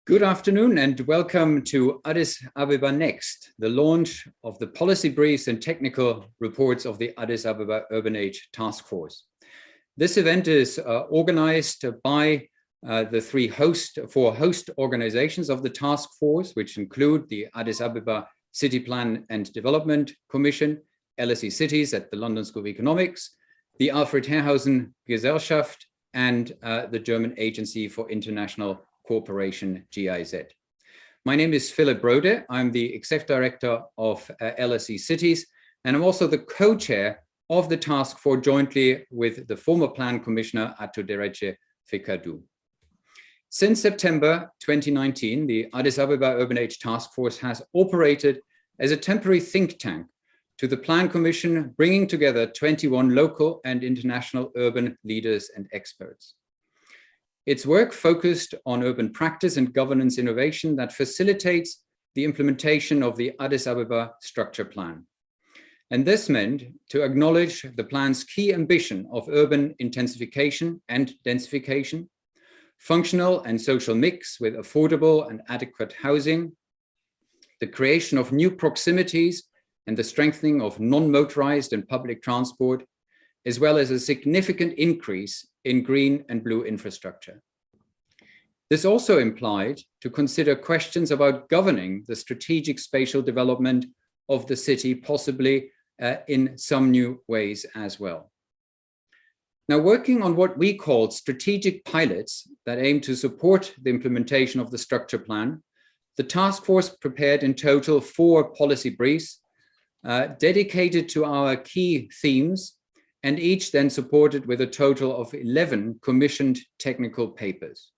Good afternoon and welcome to Addis Ababa Next, the launch of the policy briefs and technical reports of the Addis Ababa Urban Age Task Force. This event is organized by the four host organizations of the task force, which include the Addis Ababa City Plan and Development Commission, LSE Cities at the London School of Economics, the Alfred Herrhausen Gesellschaft, and the German Agency for International Cooperation, GIZ. My name is Philip Brode. I'm the Executive Director of LSE Cities, and I'm also the co-chair of the task force jointly with the former Plan Commissioner Atto Derece Fikadu. Since September 2019, the Addis Ababa Urban Age Task Force has operated as a temporary think tank to the Plan Commission, bringing together 21 local and international urban leaders and experts. Its work focused on urban practice and governance innovation that facilitates the implementation of the Addis Ababa Structure Plan. And this meant to acknowledge the plan's key ambition of urban intensification and densification, functional and social mix with affordable and adequate housing, the creation of new proximities and the strengthening of non-motorized and public transport, as well as a significant increase in green and blue infrastructure. This also implied to consider questions about governing the strategic spatial development of the city, possibly in some new ways as well. Now, working on what we called strategic pilots that aim to support the implementation of the structure plan, the task force prepared in total 4 policy briefs dedicated to our key themes, and each then supported with a total of 11 commissioned technical papers.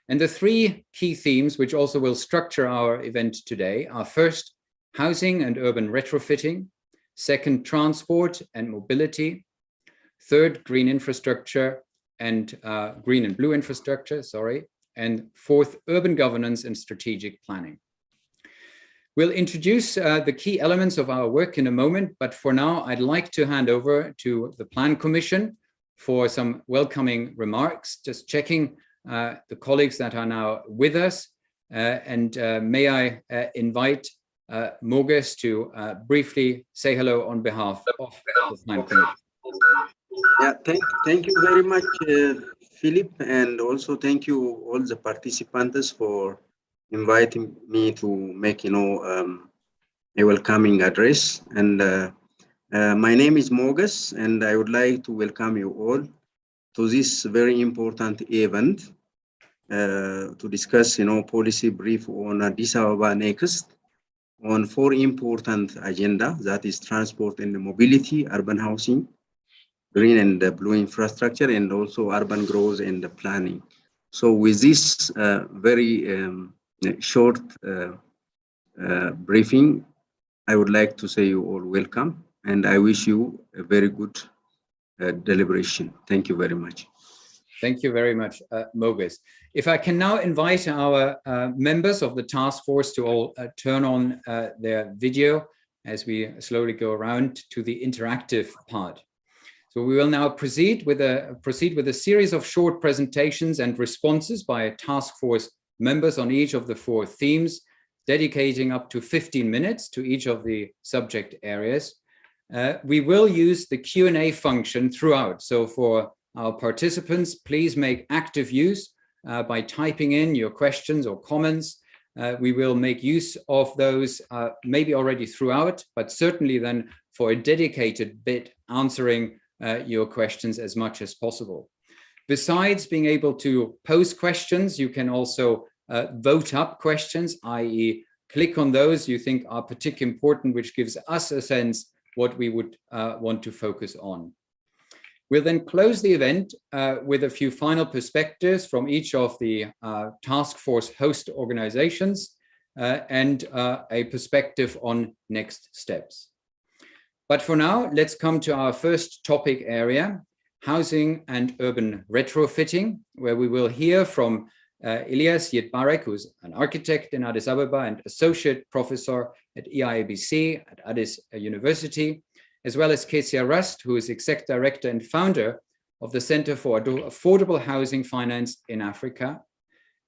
And the 3 key themes, which also will structure our event today, are first, housing and urban retrofitting, second, transport and mobility, third, green infrastructure and green and blue infrastructure, and fourth, urban governance and strategic planning. We'll introduce the key elements of our work in a moment, but for now, I'd like to hand over to the Plan Commission for some welcoming remarks, just checking the colleagues that are now with us. May I invite Moges to briefly say hello on behalf of the Plan Commission. Yeah, thank you very much, Philip, and also thank you all the participants for inviting me to make a welcoming address. And my name is Moges, and I would like to welcome you all to this very important event to discuss policy brief on Addis Ababa Next on 4 important agenda, that is transport and mobility, urban housing, green and blue infrastructure, and also urban growth and planning. So with this very short briefing, I would like to say you all welcome, and I wish you a very good deliberation. Thank you very much. Thank you very much, Moges. If I can now invite our members of the task force to all turn on their video as we slowly go around to the interactive part. So we will now proceed with a series of short presentations and responses by task force members on each of the 4 themes, dedicating up to 15 minutes to each of the subject areas. We will use the Q&A function throughout. So for our participants, please make active use by typing in your questions or comments. We will make use of those maybe already throughout, but certainly then for a dedicated bit answering your questions as much as possible. Besides being able to pose questions, you can also vote up questions, i.e. click on those you think are particularly important, which gives us a sense what we would want to focus on. We'll then close the event with a few final perspectives from each of the task force host organizations and a perspective on next steps. But for now, let's come to our first topic area, housing and urban retrofitting, where we will hear from Ilyas Yetbarek, who's an architect in Addis Ababa and associate professor at EIABC at Addis University, as well as Kezia Rust, who is exec director and founder of the Center for Affordable Housing Finance in Africa,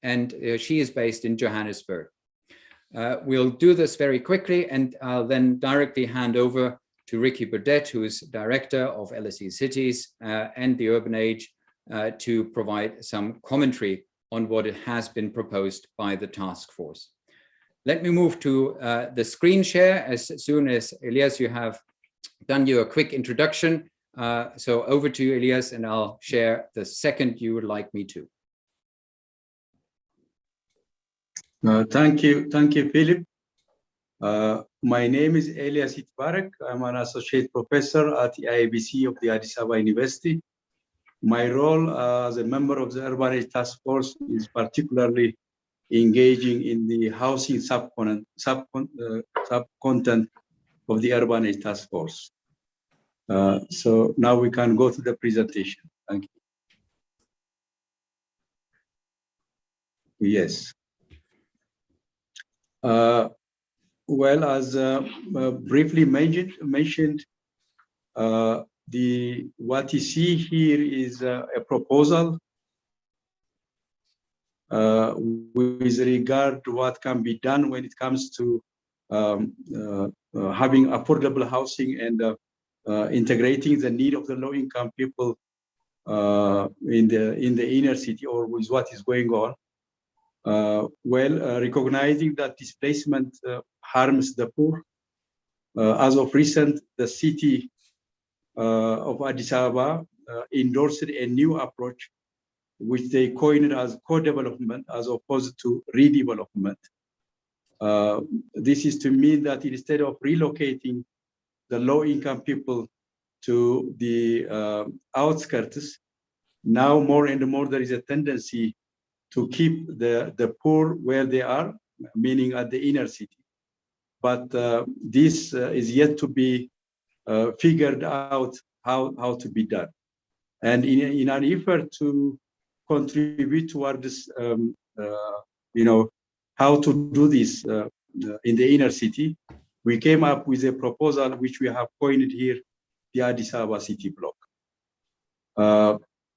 and she is based in Johannesburg. We'll do this very quickly, and I'll then directly hand over to Ricky Burdett, who is Director of LSE Cities and the Urban Age, to provide some commentary on what has been proposed by the task force. Let me move to the screen share as soon as, Elias, you have done your quick introduction. So over to you, Elias, and I'll share the second you would like me to. Thank you, Philip. My name is Elias Itbarek. I'm an associate professor at the IABC of the Addis Ababa University. My role as a member of the Urban Age Task Force is particularly engaging in the housing subcontent of the Urban Age Task Force. So now we can go to the presentation. Thank you. Yes. Well, as briefly mentioned, what you see here is a proposal with regard to what can be done when it comes to having affordable housing and integrating the need of the low-income people in the inner city, or with what is going on. Recognizing that displacement harms the poor. As of recent, the city of Addis Ababa endorsed a new approach, which they coined as co-development as opposed to redevelopment. This is to mean that instead of relocating the low-income people to the outskirts, now more and more there is a tendency to keep the poor where they are, meaning at the inner city. But this is yet to be figured out how to be done. And in an effort to contribute toward this, how to do this in the inner city, we came up with a proposal which we have coined here, the Addis Ababa City Block.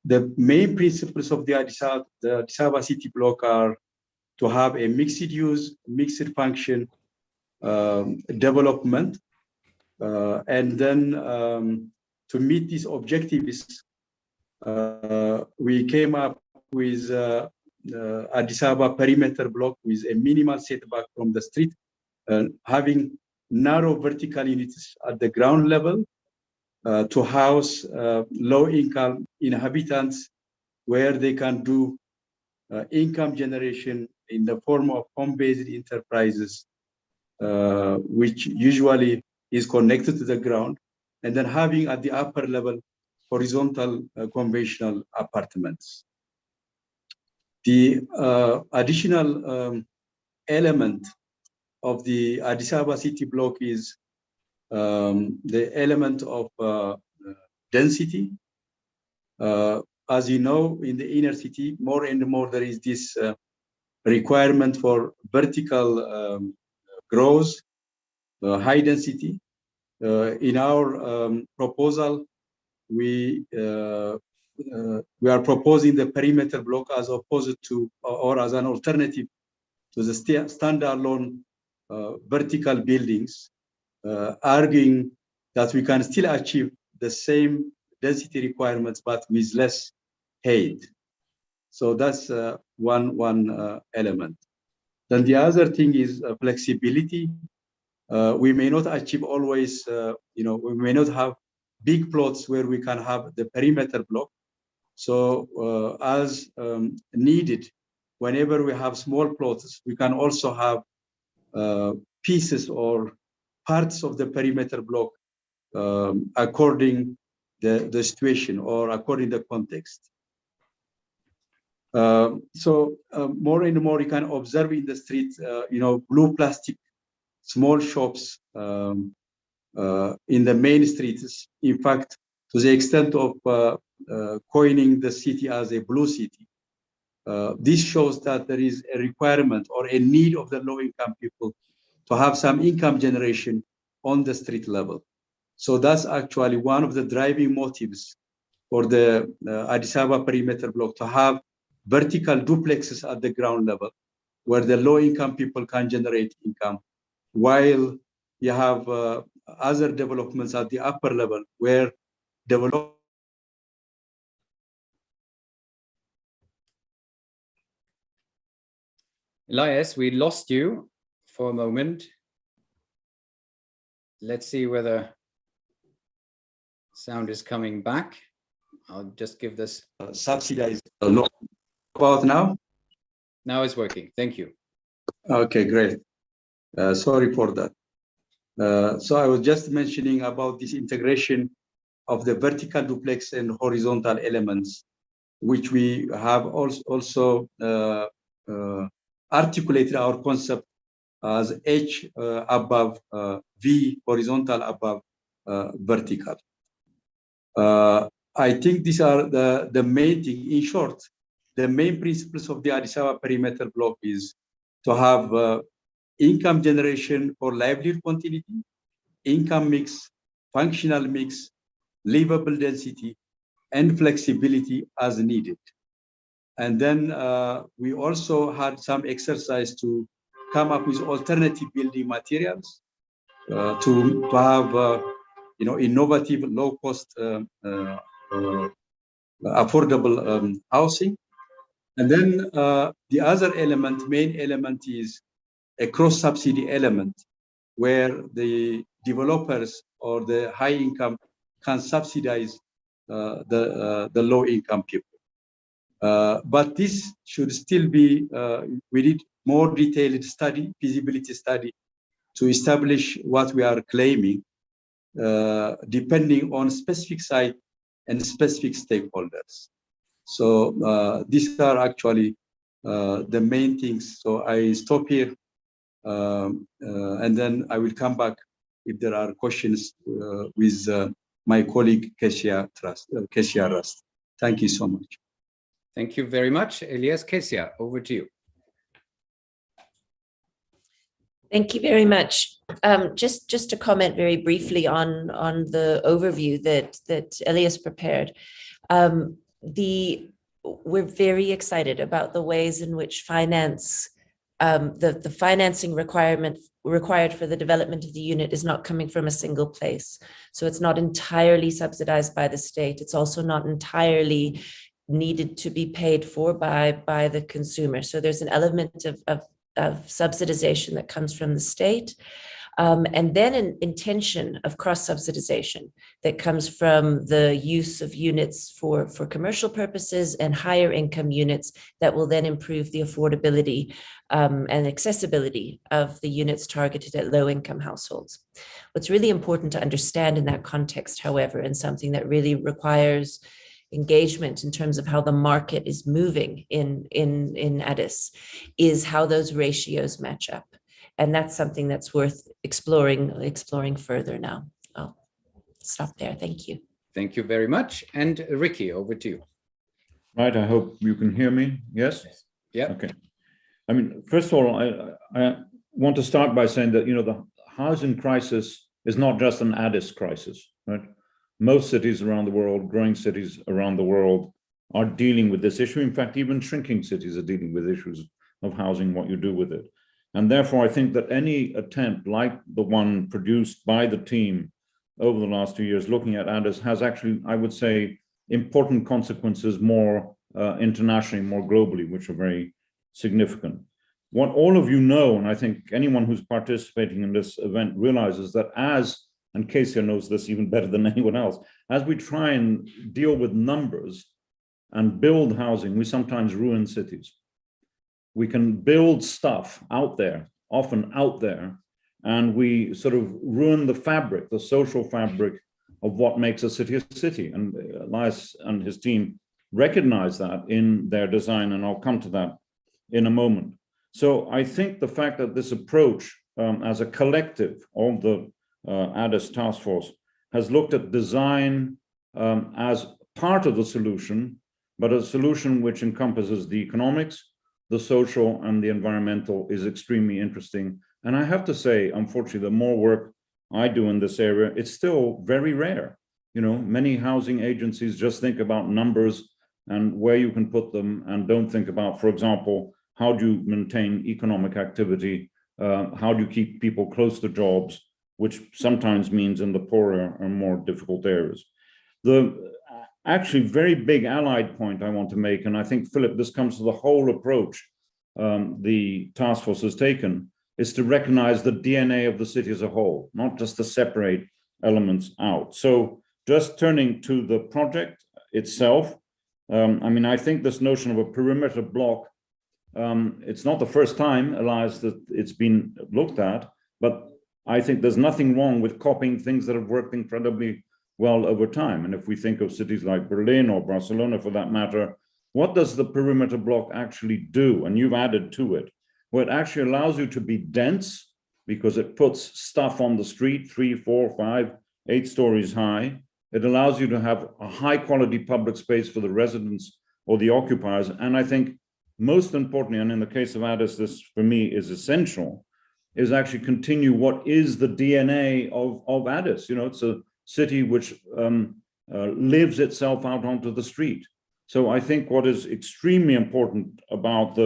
The main principles of the Addis Ababa City Block are to have a mixed-use, mixed-function development, and then to meet these objectives, we came up with Addis Ababa perimeter block with a minimal setback from the street, having narrow vertical units at the ground level to house low-income inhabitants, where they can do income generation in the form of home-based enterprises, which usually is connected to the ground, and then having at the upper level horizontal conventional apartments. The additional element of the Addis Ababa City Block is the element of density. As you know, in the inner city, more and more there is this requirement for vertical growth, high density. In our proposal, we are proposing the perimeter block as opposed to, or as an alternative to the standalone vertical buildings, arguing that we can still achieve the same density requirements, but with less height. So that's one element. Then the other thing is flexibility. We may not achieve always, we may not have big plots where we can have the perimeter block. So as needed, whenever we have small plots, we can also have pieces or parts of the perimeter block according the situation or according the context. So more and more you can observe in the street, blue plastic small shops in the main streets. In fact, to the extent of coining the city as a blue city. This shows that there is a requirement or a need of the low-income people to have some income generation on the street level. So that's actually one of the driving motives for the Addis Ababa perimeter block, to have vertical duplexes at the ground level, where the low-income people can generate income, while you have other developments at the upper level, where develop. Elias, we lost you for a moment. Let's see whether sound is coming back. I'll just give this. Subsidized. About now? Now it's working. Thank you. Okay, great. Sorry for that. So I was just mentioning about this integration of the vertical duplex and horizontal elements, which we have also articulated our concept as H above V, horizontal above vertical. I think these are the main thing. In short, the main principles of the Addis Ababa perimeter block is to have income generation for livelihood continuity, income mix, functional mix, livable density, and flexibility as needed. And then we also had some exercise to come up with alternative building materials to have innovative, low-cost, affordable housing. And then the other element, main element, is a cross-subsidy element, where the developers or the high income can subsidize the low-income people. But this should still be, we need more detailed study, feasibility study, to establish what we are claiming, depending on specific site and specific stakeholders. So these are actually the main things. So I stop here, and then I will come back if there are questions with my colleague Kesia Rust. Thank you so much. Thank you very much. Elias, Kesia, over to you. Thank you very much. Just to comment very briefly on the overview that Elias prepared. We're very excited about the ways in which finance, the financing required for the development of the unit is not coming from a single place. So it's not entirely subsidized by the state. It's also not entirely needed to be paid for by the consumer. So there's an element of subsidization that comes from the state, and then an intention of cross-subsidization that comes from the use of units for commercial purposes and higher income units that will then improve the affordability and accessibility of the units targeted at low-income households. What's really important to understand in that context, however, and something that really requires engagement in terms of how the market is moving in Addis, is how those ratios match up. And that's something that's worth exploring further now. I'll stop there. Thank you. Thank you very much. And Ricky, over to you. Right, I hope you can hear me. Yes? Yeah. Okay. I mean, first of all, I want to start by saying that, the housing crisis is not just an Addis crisis, right? Most cities around the world, growing cities around the world, are dealing with this issue. In fact, even shrinking cities are dealing with issues of housing, what you do with it. And therefore, I think that any attempt like the one produced by the team over the last 2 years looking at Addis has actually, I would say, important consequences more internationally, more globally, which are very significant. What all of you know, and I think anyone who's participating in this event realizes that and Kesia knows this even better than anyone else, as we try and deal with numbers and build housing, we sometimes ruin cities. We can build stuff out there, often out there, and we sort of ruin the fabric, the social fabric of what makes a city a city. And Elias and his team recognize that in their design, and I'll come to that in a moment. So I think the fact that this approach as a collective, all the Addis task force, has looked at design as part of the solution, but a solution which encompasses the economics, the social, and the environmental is extremely interesting. And I have to say, unfortunately, the more work I do in this area, it's still very rare. Many housing agencies just think about numbers and where you can put them, and don't think about, for example, how do you maintain economic activity? How do you keep people close to jobs, which sometimes means in the poorer and more difficult areas. The actually very big allied point I want to make, and I think, Philip, this comes to the whole approach the task force has taken, is to recognize the DNA of the city as a whole, not just to separate elements out. So just turning to the project itself, I mean, I think this notion of a perimeter block, it's not the first time, Elias, that it's been looked at, but I think there's nothing wrong with copying things that have worked incredibly well over time. And if we think of cities like Berlin or Barcelona, for that matter, what does the perimeter block actually do? And you've added to it. Well, it actually allows you to be dense because it puts stuff on the street 3, 4, 5, 8 stories high. It allows you to have a high quality public space for the residents or the occupiers. And I think most importantly, and in the case of Addis, this for me is essential, is actually continue what is the DNA of Addis. You know, it's a city which lives itself out onto the street. So I think what is extremely important about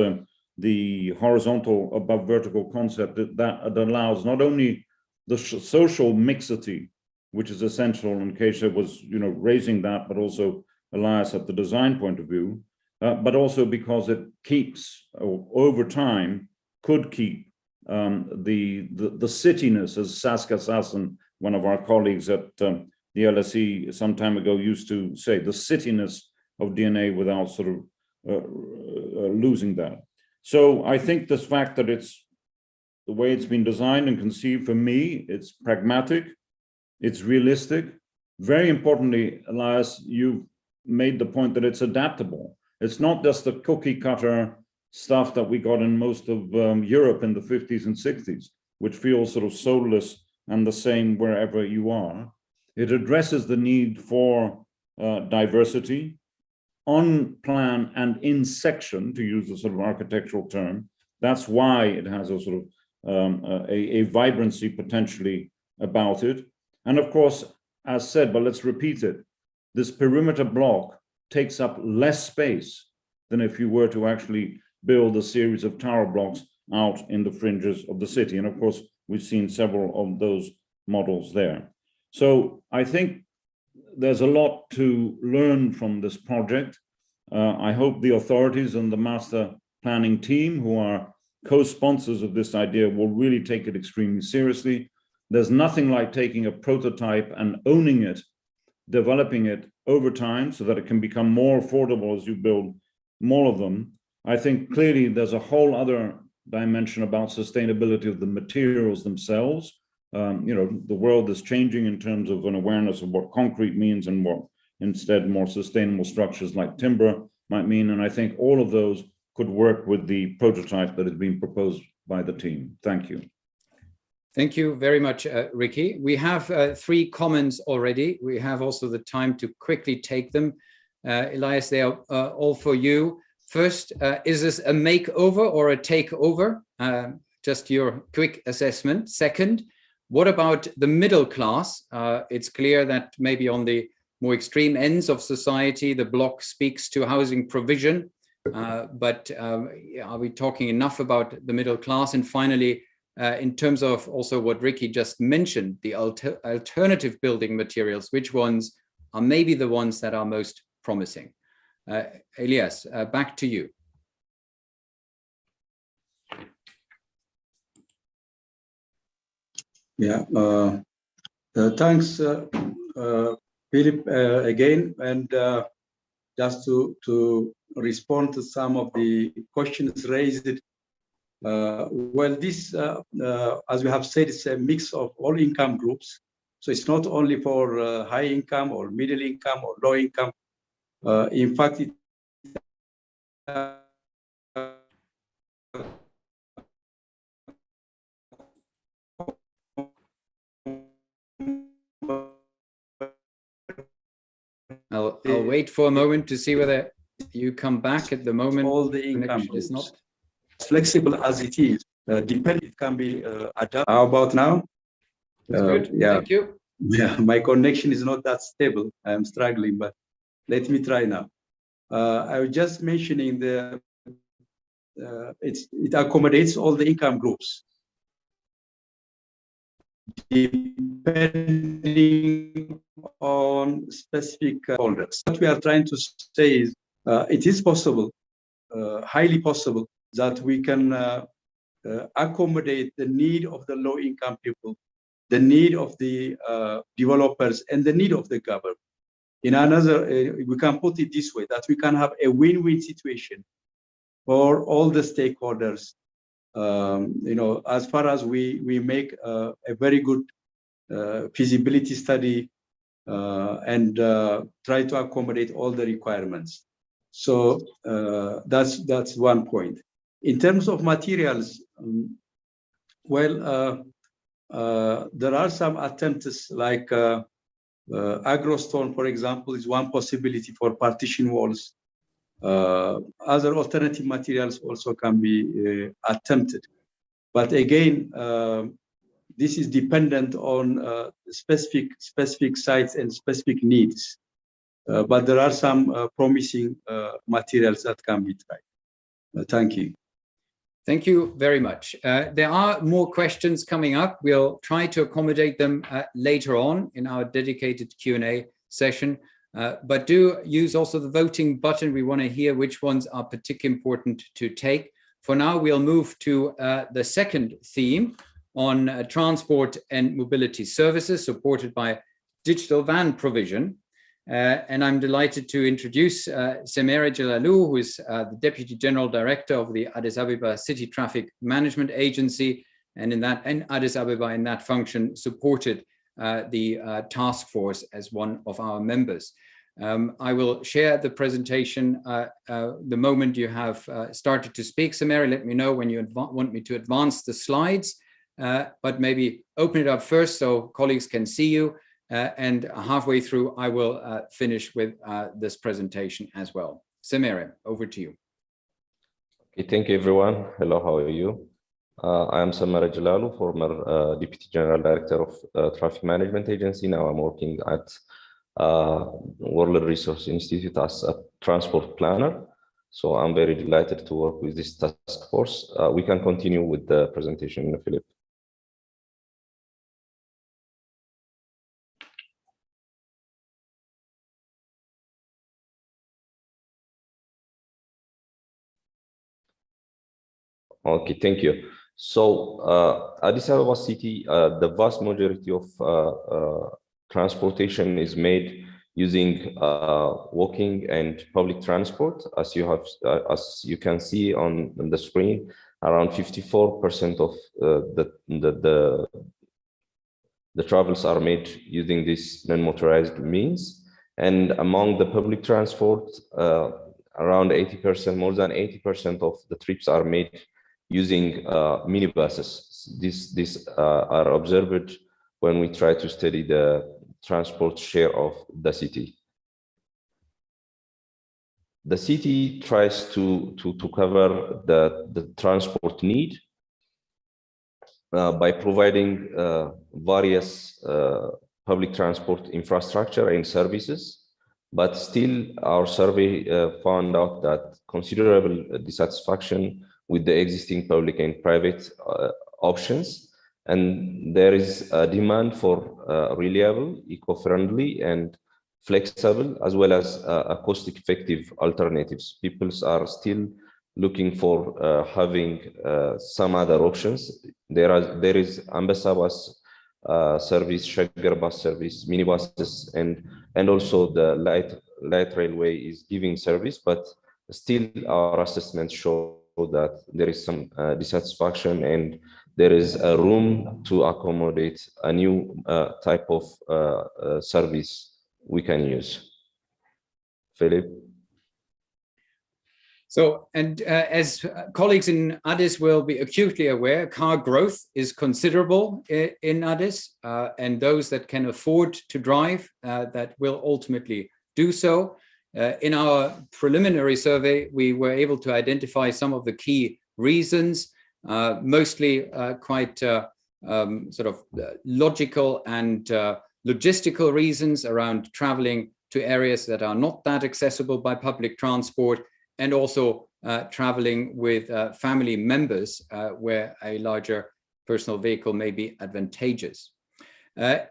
the horizontal above vertical concept that allows not only the social mixity, which is essential in case it was, you know, raising that, but also Elias at the design point of view, but also because it keeps, over time, could keep the cityness, as Saskia Sassen, one of our colleagues at the LSE some time ago used to say, the cityness of DNA without sort of losing that. So I think this fact that it's the way it's been designed and conceived, for me, it's pragmatic, it's realistic. Very importantly, Elias, you've made the point that it's adaptable. It's not just the cookie cutter stuff that we got in most of Europe in the 50s and 60s, which feels sort of soulless and the same wherever you are. It addresses the need for diversity on plan and in section, to use a sort of architectural term. That's why it has a sort of a vibrancy potentially about it. And of course, as said, but let's repeat it, this perimeter block takes up less space than if you were to actually build a series of tower blocks out in the fringes of the city. And of course, we've seen several of those models there. So I think there's a lot to learn from this project. I hope the authorities and the master planning team, who are co-sponsors of this idea, will really take it extremely seriously. There's nothing like taking a prototype and owning it, developing it over time so that it can become more affordable as you build more of them. I think clearly there's a whole other dimension about sustainability of the materials themselves. You know, the world is changing in terms of an awareness of what concrete means and what instead more sustainable structures like timber might mean. And I think all of those could work with the prototype that is being proposed by the team. Thank you. Thank you very much, Ricky. We have 3 comments already. We have also the time to quickly take them. Elias, they are all for you. First, is this a makeover or a takeover? Just your quick assessment. Second, what about the middle class? It's clear that maybe on the more extreme ends of society, the block speaks to housing provision. But are we talking enough about the middle class? And finally, in terms of also what Ricky just mentioned, the alternative building materials, which ones are maybe the ones that are most promising? Elias, back to you. Yeah, thanks, Philip, again. And just to respond to some of the questions raised, well, this, as we have said, it's a mix of all income groups. So it's not only for high income or middle income or low income. In fact, I'll wait for a moment to see whether you come back. At the moment, all the income is not flexible as it is. It can be adapted. How about now? That's good. Yeah. Thank you. Yeah, my connection is not that stable. I'm struggling, but let me try now. I was just mentioning it accommodates all the income groups, depending on specific holders. What we are trying to say is it is possible, highly possible, that we can accommodate the need of the low-income people, the need of the developers, and the need of the government. In another, we can put it this way, that we can have a win-win situation for all the stakeholders. As far as we make a very good feasibility study and try to accommodate all the requirements. So that's one point. In terms of materials, there are some attempts like agrostone, for example, is one possibility for partition walls. Other alternative materials also can be attempted. But again, this is dependent on specific sites and specific needs. But there are some promising materials that can be tried. Thank you. Thank you very much. There are more questions coming up. We'll try to accommodate them later on in our dedicated Q&A session. But do use also the voting button. We want to hear which ones are particularly important to take. For now, we'll move to the second theme on transport and mobility services supported by digital van provision. And I'm delighted to introduce Semera Jalalu, who is the Deputy General Director of the Addis Ababa City Traffic Management Agency, and in Addis Ababa in that function supported the task force as one of our members. I will share the presentation the moment you have started to speak. Semera, let me know when you want me to advance the slides, but maybe open it up first so colleagues can see you. And halfway through, I will finish with this presentation as well. Semera, over to you. Okay, thank you, everyone. Hello, how are you? I am Semera Jalalu, former Deputy General Director of Traffic Management Agency. Now I'm working at World Resource Institute as a transport planner. So I'm very delighted to work with this task force. We can continue with the presentation, Philip. Okay, thank you. So Addis Ababa City, the vast majority of transportation is made using walking and public transport. As you can see on the screen, around 54% of the travels are made using this non-motorized means. And among the public transport, around 80%, more than 80% of the trips are made using minibuses. These are observed when we try to study the transport share of the city. The city tries to cover the transport need by providing various public transport infrastructure and services. But still, our survey found out that considerable dissatisfaction with the existing public and private options. And there is a demand for reliable, eco-friendly, and flexible, as well as cost-effective alternatives. People are still looking for having some other options. There is Ambassa bus service, Shaggar bus service, minibuses, and also the light railway is giving service, but still our assessments show that there is some dissatisfaction and there is a room to accommodate a new type of service we can use. Philip? So, and as colleagues in Addis will be acutely aware, car growth is considerable in Addis, and those that can afford to drive that will ultimately do so. In our preliminary survey, we were able to identify some of the key reasons, mostly quite sort of logical and logistical reasons around traveling to areas that are not that accessible by public transport, and also traveling with family members where a larger personal vehicle may be advantageous.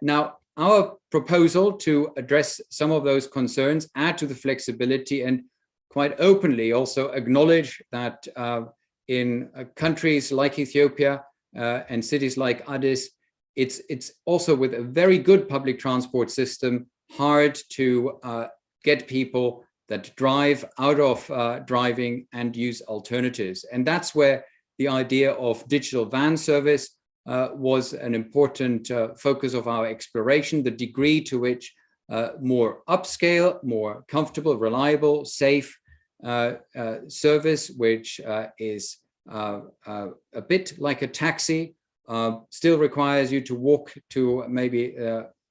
Now, our proposal to address some of those concerns, add to the flexibility, and quite openly also acknowledge that in countries like Ethiopia and cities like Addis, it's also with a very good public transport system hard to get people that drive out of driving and use alternatives. And that's where the idea of digital van service was an important focus of our exploration, the degree to which more upscale, more comfortable, reliable, safe service, which is a bit like a taxi, still requires you to walk to maybe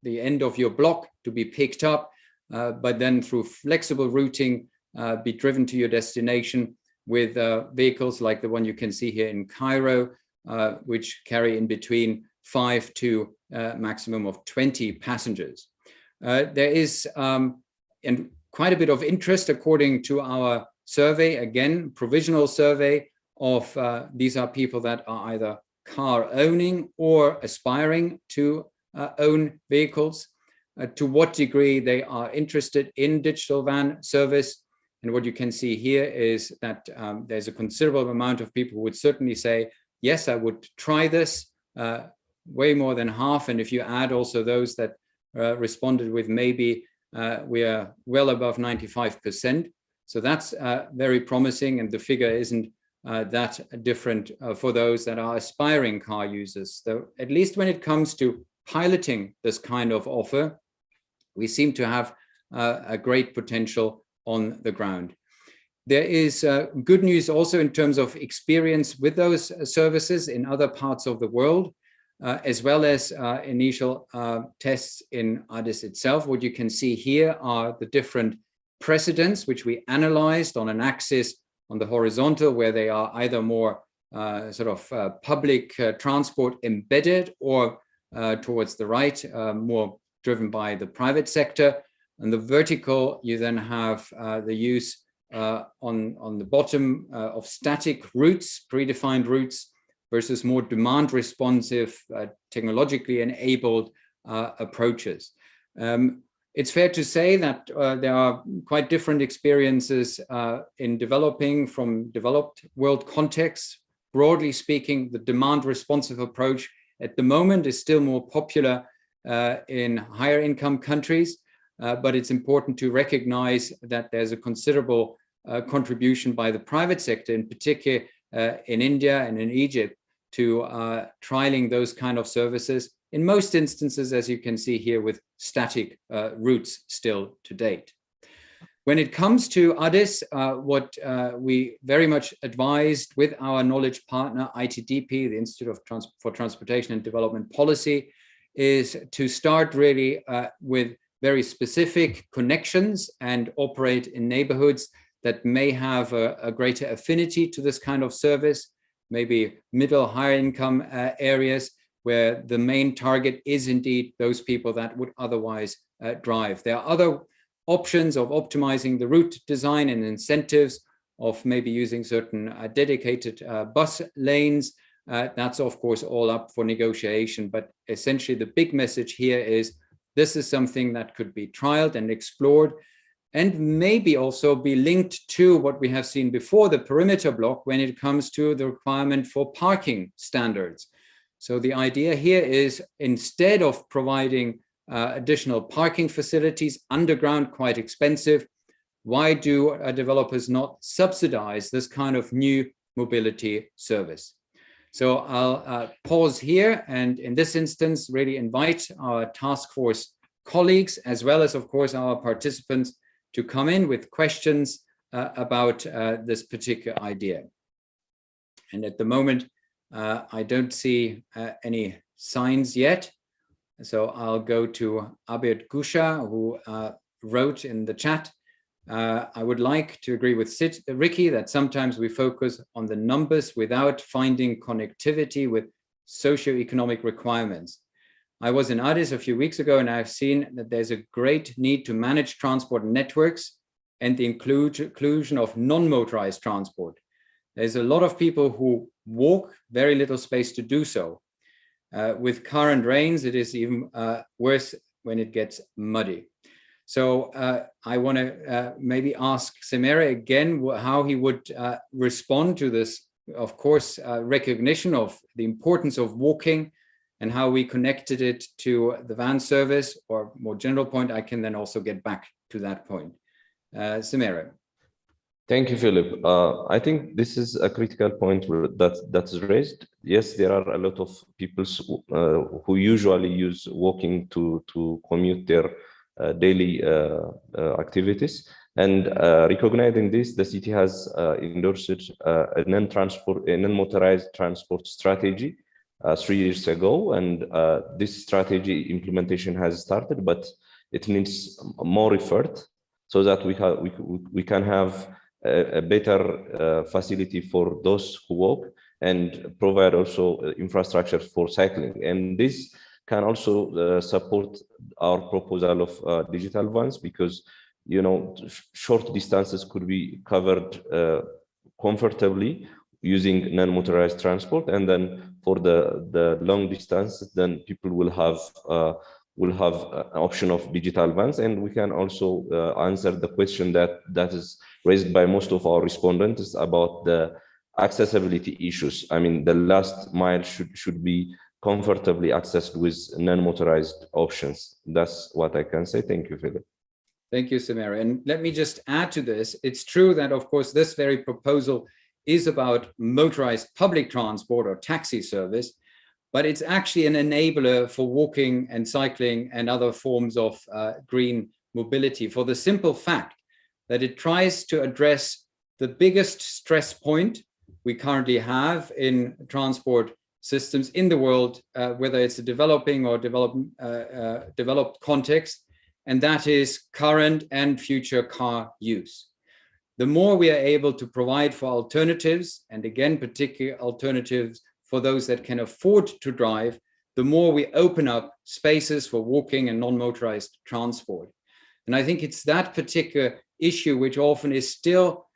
the end of your block to be picked up, but then through flexible routing, be driven to your destination with vehicles like the one you can see here in Cairo, which carry in between 5 to maximum of 20 passengers. There is and quite a bit of interest according to our survey, again, provisional survey of these are people that are either car owning or aspiring to own vehicles, to what degree they are interested in digital van service. And what you can see here is that there's a considerable amount of people who would certainly say, yes, I would try this, way more than half. And if you add also those that responded with maybe, we are well above 95%. So that's very promising, and the figure isn't that different for those that are aspiring car users. So at least when it comes to piloting this kind of offer, we seem to have a great potential on the ground. There is good news also in terms of experience with those services in other parts of the world, as well as initial tests in Addis itself. What you can see here are the different precedents, which we analyzed on an axis on the horizontal, where they are either more public transport embedded, or towards the right, more driven by the private sector. And the vertical, you then have the use on the bottom of static routes, predefined routes, versus more demand responsive, technologically enabled approaches. It's fair to say that there are quite different experiences in developing from developed world contexts. Broadly speaking, the demand responsive approach at the moment is still more popular in higher income countries, but it's important to recognize that there's a considerable contribution by the private sector, in particular in India and in Egypt, to trialing those kind of services, in most instances, as you can see here, with static routes still to date. When it comes to Addis, what we very much advised with our knowledge partner, ITDP, the Institute for Transportation and Development Policy, is to start really with very specific connections and operate in neighborhoods that may have a greater affinity to this kind of service, maybe middle, higher income areas, where the main target is indeed those people that would otherwise drive. There are other options of optimizing the route design and incentives, of maybe using certain dedicated bus lanes. That's of course all up for negotiation, but essentially the big message here is this is something that could be trialed and explored, and maybe also be linked to what we have seen before, the perimeter block, when it comes to the requirement for parking standards. So the idea here is, instead of providing additional parking facilities underground, quite expensive, why do developers not subsidize this kind of new mobility service? So I'll pause here, and in this instance, really invite our task force colleagues, as well as, of course, our participants, to come in with questions about this particular idea. And at the moment, I don't see any signs yet. So I'll go to Abid Gusha, who wrote in the chat, I would like to agree with Ricky that sometimes we focus on the numbers without finding connectivity with socioeconomic requirements. I was in Addis a few weeks ago, and I've seen that there's a great need to manage transport networks and the inclusion of non-motorized transport. There's a lot of people who walk, very little space to do so. With current rains, it is even worse when it gets muddy. So I want to maybe ask Semere again how he would respond to this, of course, recognition of the importance of walking and how we connected it to the van service, or more general point. I can then also get back to that point. Semere. Thank you, Philip. I think this is a critical point that's raised. Yes, there are a lot of people who usually use walking to commute their daily activities. And recognizing this, the city has endorsed a non-motorized transport strategy 3 years ago. And this strategy implementation has started, but it needs more effort so that we can have a better facility for those who walk and provide also infrastructure for cycling. And this can also support our proposal of digital vans, because, you know, short distances could be covered comfortably using non-motorized transport, and then for the long distances, then people will have an option of digital vans. And we can also answer the question that is raised by most of our respondents about the accessibility issues. I mean, the last mile should be comfortably accessed with non-motorized options. That's what I can say. Thank you, Philip. Thank you, Semere. And let me just add to this. It's true that, of course, this very proposal is about motorized public transport or taxi service, but it's actually an enabler for walking and cycling and other forms of green mobility, for the simple fact that it tries to address the biggest stress point we currently have in transport systems in the world, whether it's a developing or developed context, and that is current and future car use. The more we are able to provide for alternatives, and again, particular alternatives for those that can afford to drive, the more we open up spaces for walking and non-motorized transport. And I think it's that particular issue which often is still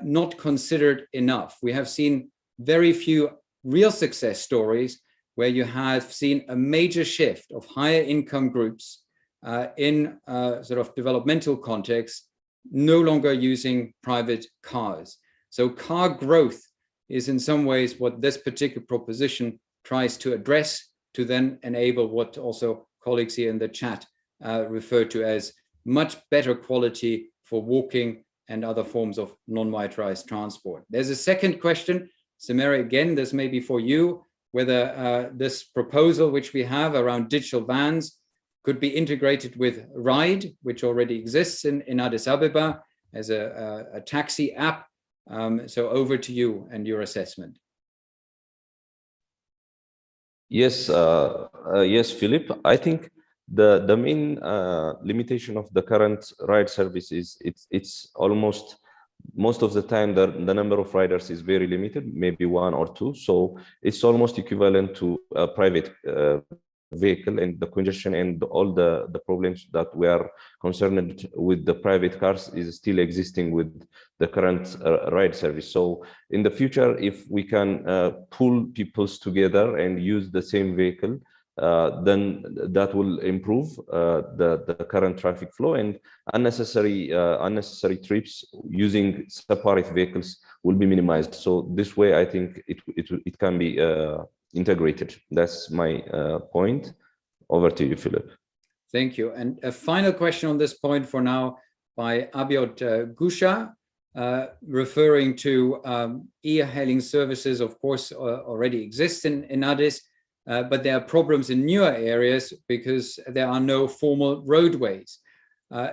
not considered enough. We have seen very few real success stories where you have seen a major shift of higher income groups in sort of developmental context, no longer using private cars. So car growth is in some ways what this particular proposition tries to address, to then enable what also colleagues here in the chat refer to as much better quality for walking and other forms of non-motorized transport. There's a second question, Semere, again, this may be for you, whether this proposal which we have around digital vans could be integrated with Ride, which already exists in Addis Ababa as a taxi app. So over to you and your assessment. Yes, yes, Philip. I think the main limitation of the current ride service is it's almost most of the time the number of riders is very limited, maybe one or two. So it's almost equivalent to a private vehicle, and the congestion and all the problems that we are concerned with the private cars is still existing with the current ride service. So in the future, if we can pull people together and use the same vehicle, then that will improve the current traffic flow, and unnecessary trips using separate vehicles will be minimized. So this way, I think it can be integrated. That's my point. Over to you, Philip. Thank you. And a final question on this point for now by Abiod Gusha, referring to e-hailing services, of course, already exist in Addis, but there are problems in newer areas because there are no formal roadways.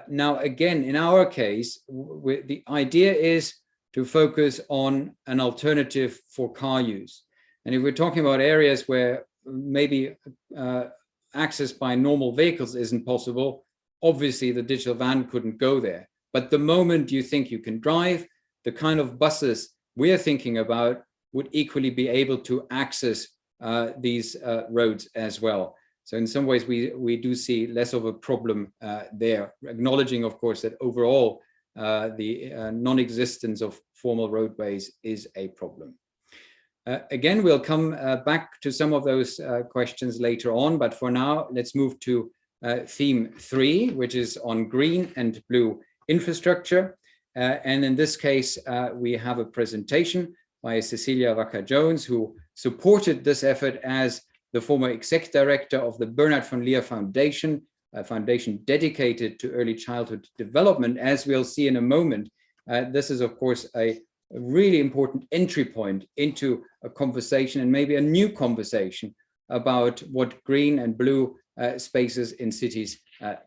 Now, again, in our case, the idea is to focus on an alternative for car use. And if we're talking about areas where maybe access by normal vehicles isn't possible, obviously the digital van couldn't go there. But the moment you think you can drive, the kind of buses we're thinking about would equally be able to access these roads as well. So in some ways, we do see less of a problem there, acknowledging, of course, that overall the non-existence of formal roadways is a problem. Again, we'll come back to some of those questions later on, but for now, let's move to theme 3, which is on green and blue infrastructure. And in this case, we have a presentation by Cecilia Vaca-Jones, who supported this effort as the former exec director of the Bernard von Leer Foundation, a foundation dedicated to early childhood development. As we'll see in a moment, this is, of course, a really important entry point into a conversation, and maybe a new conversation, about what green and blue spaces in cities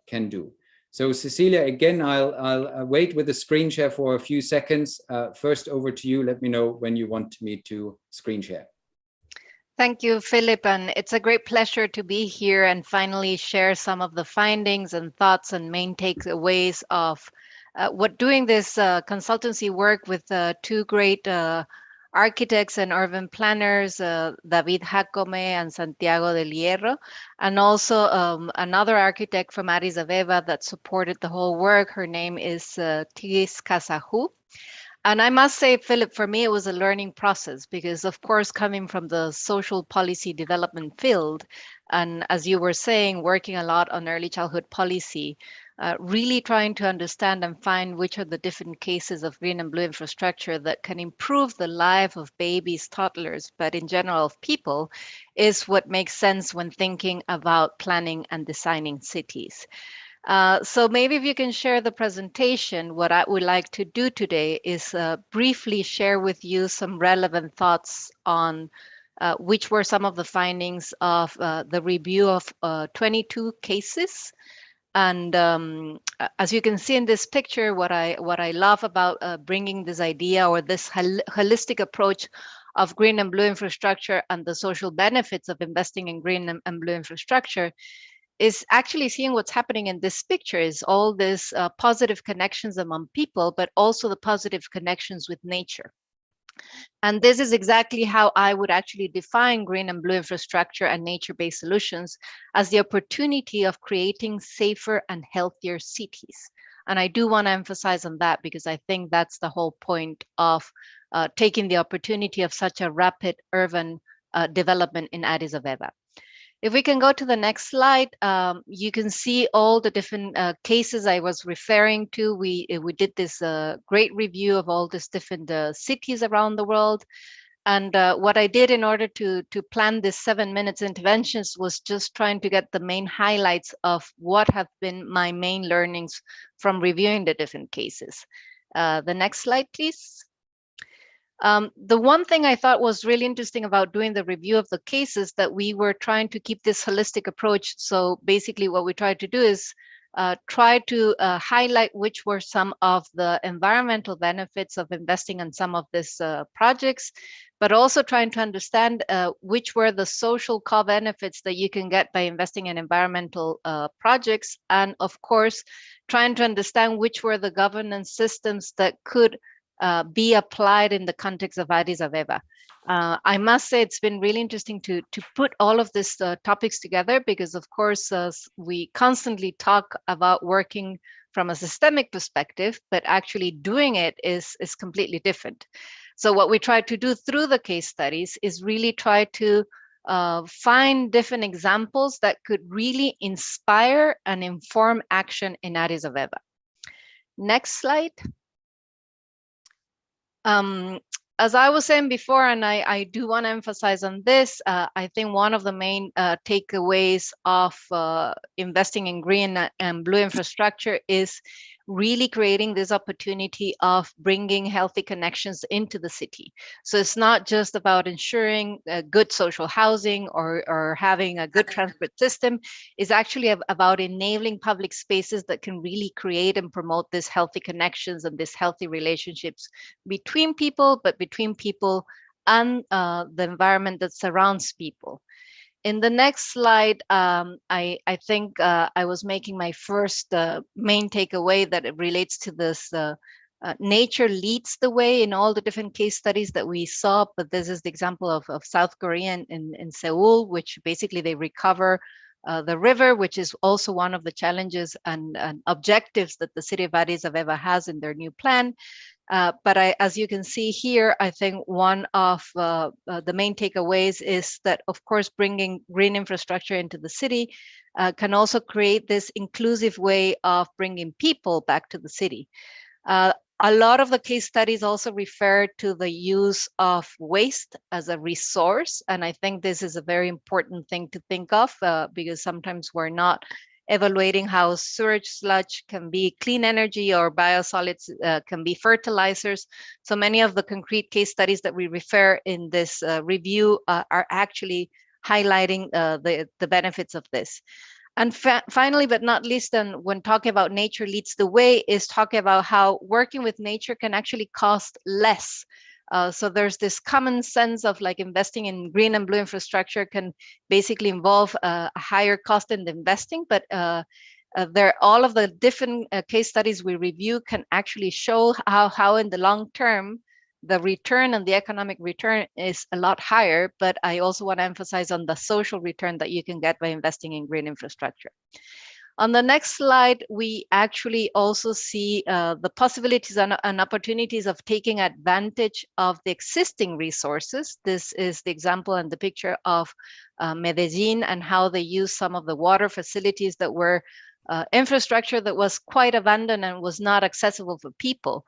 can do. So Cecilia, again, I'll wait with the screen share for a few seconds. First, over to you. Let me know when you want me to screen share. Thank you, Philip, and it's a great pleasure to be here and finally share some of the findings and thoughts and main takeaways of what doing this consultancy work with 2 great architects and urban planners, David Jacome and Santiago del Hierro, and also another architect from Addis Ababa that supported the whole work. Her name is Tigis Kasahu. And I must say, Philip, for me, it was a learning process because, of course, coming from the social policy development field, and as you were saying, working a lot on early childhood policy, really trying to understand and find which are the different cases of green and blue infrastructure that can improve the life of babies, toddlers, but in general of people, is what makes sense when thinking about planning and designing cities. So maybe if you can share the presentation, what I would like to do today is briefly share with you some relevant thoughts on which were some of the findings of the review of 22 cases. And as you can see in this picture, what I love about bringing this idea or this holistic approach of green and blue infrastructure and the social benefits of investing in green and blue infrastructure is actually seeing what's happening in this picture is all this positive connections among people, but also the positive connections with nature. And this is exactly how I would actually define green and blue infrastructure and nature-based solutions as the opportunity of creating safer and healthier cities. And I do want to emphasize on that because I think that's the whole point of taking the opportunity of such a rapid urban development in Addis Ababa. If we can go to the next slide, you can see all the different cases I was referring to. We did this great review of all these different cities around the world. And what I did in order to plan this 7 minutes interventions was just trying to get the main highlights of what have been my main learnings from reviewing the different cases. The next slide, please. The one thing I thought was really interesting about doing the review of the cases that we were trying to keep this holistic approach. So basically what we tried to do is try to highlight which were some of the environmental benefits of investing in some of these projects, but also trying to understand which were the social co-benefits that you can get by investing in environmental projects. And of course, trying to understand which were the governance systems that could be applied in the context of Addis Ababa. I must say it's been really interesting to put all of these topics together because, of course, we constantly talk about working from a systemic perspective, but actually doing it is completely different. So what we try to do through the case studies is really try to find different examples that could really inspire and inform action in Addis Ababa. Next slide. As I was saying before, and I do want to emphasize on this, I think one of the main takeaways of investing in green and blue infrastructure is really creating this opportunity of bringing healthy connections into the city. So it's not just about ensuring good social housing or having a good transport system. It's actually about enabling public spaces that can really create and promote these healthy connections and these healthy relationships between people, but between people and the environment that surrounds people. In the next slide, I think I was making my first main takeaway that it relates to this nature leads the way in all the different case studies that we saw, but this is the example of South Korea in Seoul, which basically they recover the river, which is also one of the challenges and objectives that the city of Addis Ababa has in their new plan. But as you can see here, I think one of the main takeaways is that, of course, bringing green infrastructure into the city can also create this inclusive way of bringing people back to the city. A lot of the case studies also refer to the use of waste as a resource. And I think this is a very important thing to think of because sometimes we're not evaluating how sewage sludge can be clean energy or biosolids can be fertilizers. So many of the concrete case studies that we refer in this review are actually highlighting the benefits of this. And finally, but not least, and when talking about nature leads the way, is talking about how working with nature can actually cost less. So there's this common sense of like investing in green and blue infrastructure can basically involve a higher cost in the investing, but all of the different case studies we review can actually show how in the long term, the return and the economic return is a lot higher, but I also want to emphasize on the social return that you can get by investing in green infrastructure. On the next slide, we actually also see the possibilities and opportunities of taking advantage of the existing resources. This is the example and the picture of Medellin and how they use some of the water facilities that were infrastructure that was quite abandoned and was not accessible for people.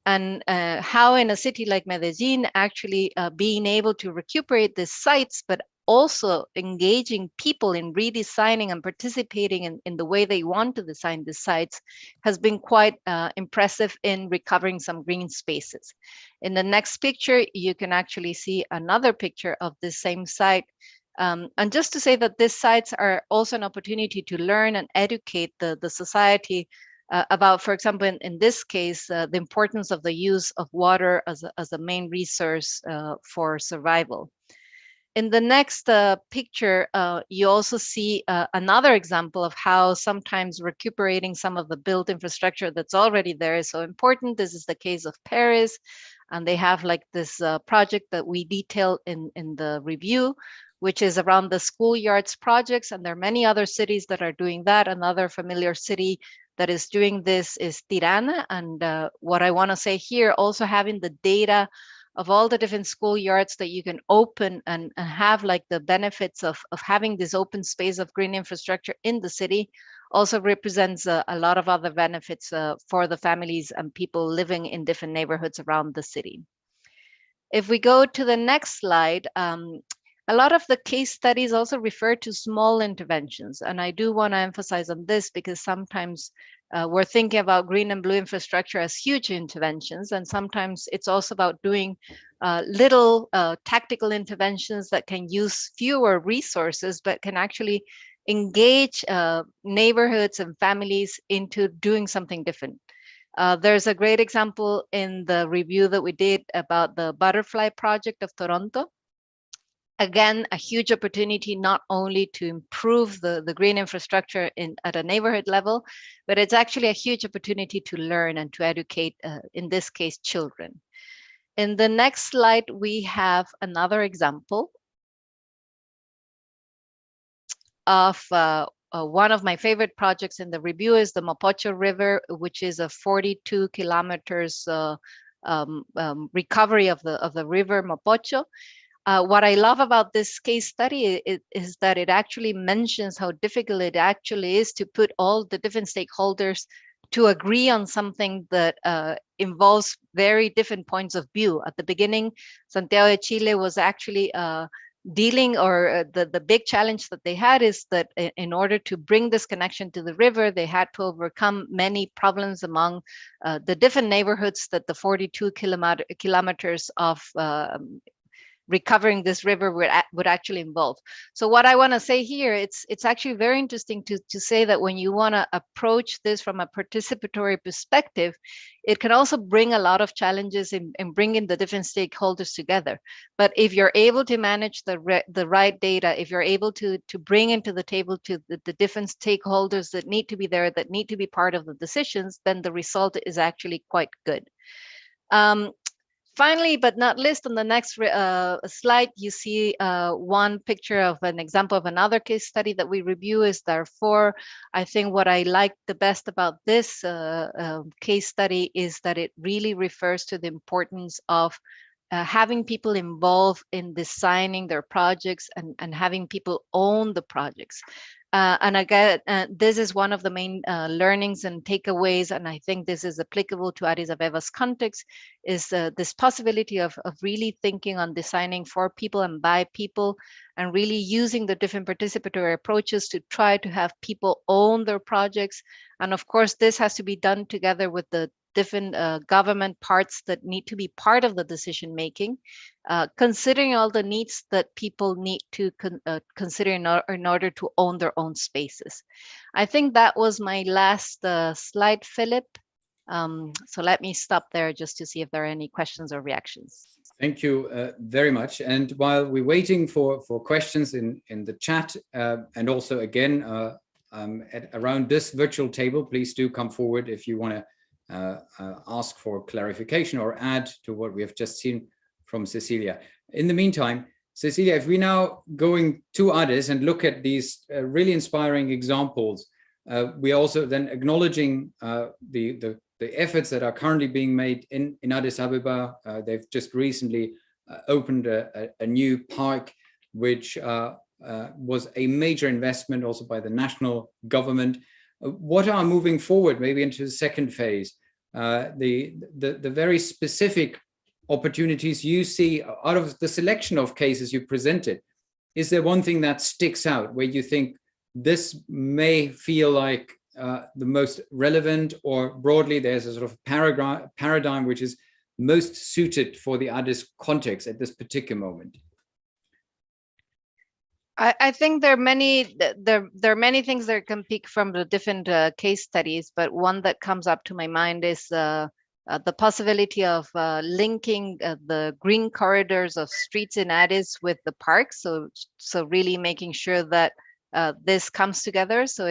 And how in a city like Medellin, actually being able to recuperate these sites, but also engaging people in redesigning and participating in the way they want to design the sites has been quite impressive in recovering some green spaces. In the next picture, you can actually see another picture of the same site. And just to say that these sites are also an opportunity to learn and educate the society about, for example, in this case, the importance of the use of water as a main resource for survival. In the next picture, you also see another example of how sometimes recuperating some of the built infrastructure that's already there is so important. This is the case of Paris, and they have like this project that we detail in the review, which is around the schoolyards projects, and there are many other cities that are doing that. Another familiar city that is doing this is Tirana. And what I want to say here, also having the data of all the different schoolyards that you can open and have like the benefits of having this open space of green infrastructure in the city also represents a lot of other benefits for the families and people living in different neighborhoods around the city. If we go to the next slide, a lot of the case studies also refer to small interventions. And I do want to emphasize on this because sometimes we're thinking about green and blue infrastructure as huge interventions. And sometimes it's also about doing little tactical interventions that can use fewer resources, but can actually engage neighborhoods and families into doing something different. There's a great example in the review that we did about the Butterfly Project of Toronto. Again, a huge opportunity not only to improve the green infrastructure at a neighborhood level, but it's actually a huge opportunity to learn and to educate, in this case, children. In the next slide, we have another example of one of my favorite projects in the review is the Mapocho River, which is a 42 kilometers recovery of the river Mapocho. What I love about this case study is that it actually mentions how difficult it actually is to put all the different stakeholders to agree on something that involves very different points of view. At the beginning, Santiago de Chile was actually dealing, or the big challenge that they had is that in order to bring this connection to the river, they had to overcome many problems among the different neighborhoods that the 42 kilometers of recovering this river would actually involve. So what I want to say here, it's actually very interesting to say that when you want to approach this from a participatory perspective, it can also bring a lot of challenges in bringing the different stakeholders together. But if you're able to manage the right data, if you're able to bring into the table to the different stakeholders that need to be there, that need to be part of the decisions, then the result is actually quite good. Finally, but not least, on the next slide, you see one picture of an example of another case study that we review is Darfur. I think what I like the best about this case study is that it really refers to the importance of having people involved in designing their projects and having people own the projects. And again, this is one of the main learnings and takeaways, and I think this is applicable to Addis Abeba's context, is this possibility of really thinking on designing for people and by people, and really using the different participatory approaches to try to have people own their projects. And of course, this has to be done together with the different government parts that need to be part of the decision making, considering all the needs that people need to consider in order to own their own spaces. I think that was my last slide, Philip. So let me stop there just to see if there are any questions or reactions. Thank you very much. And while we're waiting for questions in the chat, and also again, around this virtual table, please do come forward if you want to ask for clarification or add to what we have just seen from Cecilia. In the meantime, Cecilia, if we now going to Addis and look at these really inspiring examples, we also then acknowledging the efforts that are currently being made in Addis Ababa. They've just recently opened a new park, which was a major investment also by the national government. What are moving forward, maybe into the second phase, the very specific opportunities you see out of the selection of cases you presented? Is there one thing that sticks out where you think this may feel like the most relevant, or broadly there's a sort of paradigm which is most suited for the Addis context at this particular moment? I think there are many things that can pick from the different case studies, but one that comes up to my mind is the possibility of linking the green corridors of streets in Addis with the parks. So really making sure that this comes together. So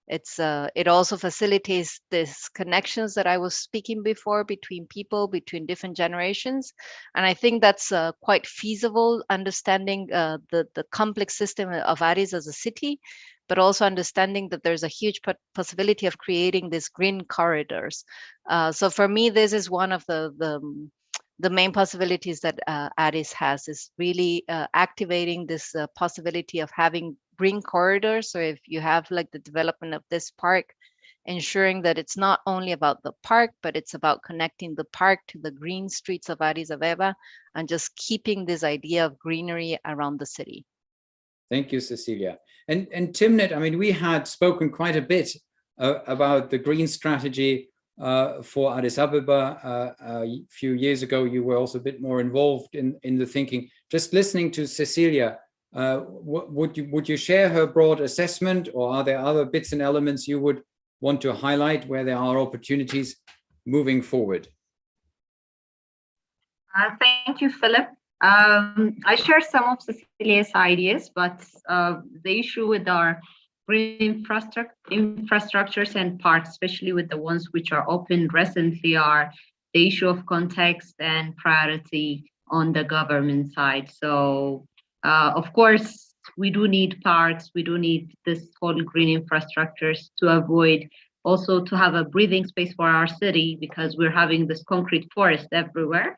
it also facilitates these connections that I was speaking before between people, between different generations. And I think that's quite feasible, understanding the complex system of Addis as a city, but also understanding that there's a huge possibility of creating these green corridors. So for me, this is one of the main possibilities that Addis has, is really activating this possibility of having green corridors. So if you have like the development of this park, ensuring that it's not only about the park, but it's about connecting the park to the green streets of Addis Ababa, and just keeping this idea of greenery around the city. Thank you, Cecilia. And Timnit, I mean, we had spoken quite a bit about the green strategy for Addis Ababa a few years ago. You were also a bit more involved in the thinking. Just listening to Cecilia, would you share her broad assessment, or are there other bits and elements you would want to highlight where there are opportunities moving forward? Thank you, Philip. I share some of Cecilia's ideas, but the issue with our green infrastructures and parks, especially with the ones which are opened recently, are the issue of context and priority on the government side. So, of course, we do need parks, we do need this whole green infrastructures to avoid, also to have a breathing space for our city, because we're having this concrete forest everywhere.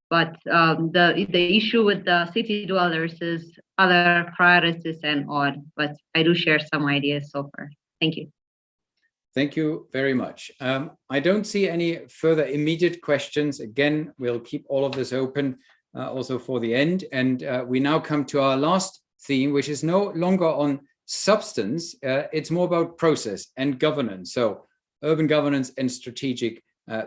But the issue with the city dwellers is other priorities and all. But I do share some ideas so far. Thank you. Thank you very much. I don't see any further immediate questions. Again, we'll keep all of this open also for the end. And we now come to our last theme, which is no longer on substance. It's more about process and governance. So urban governance and strategic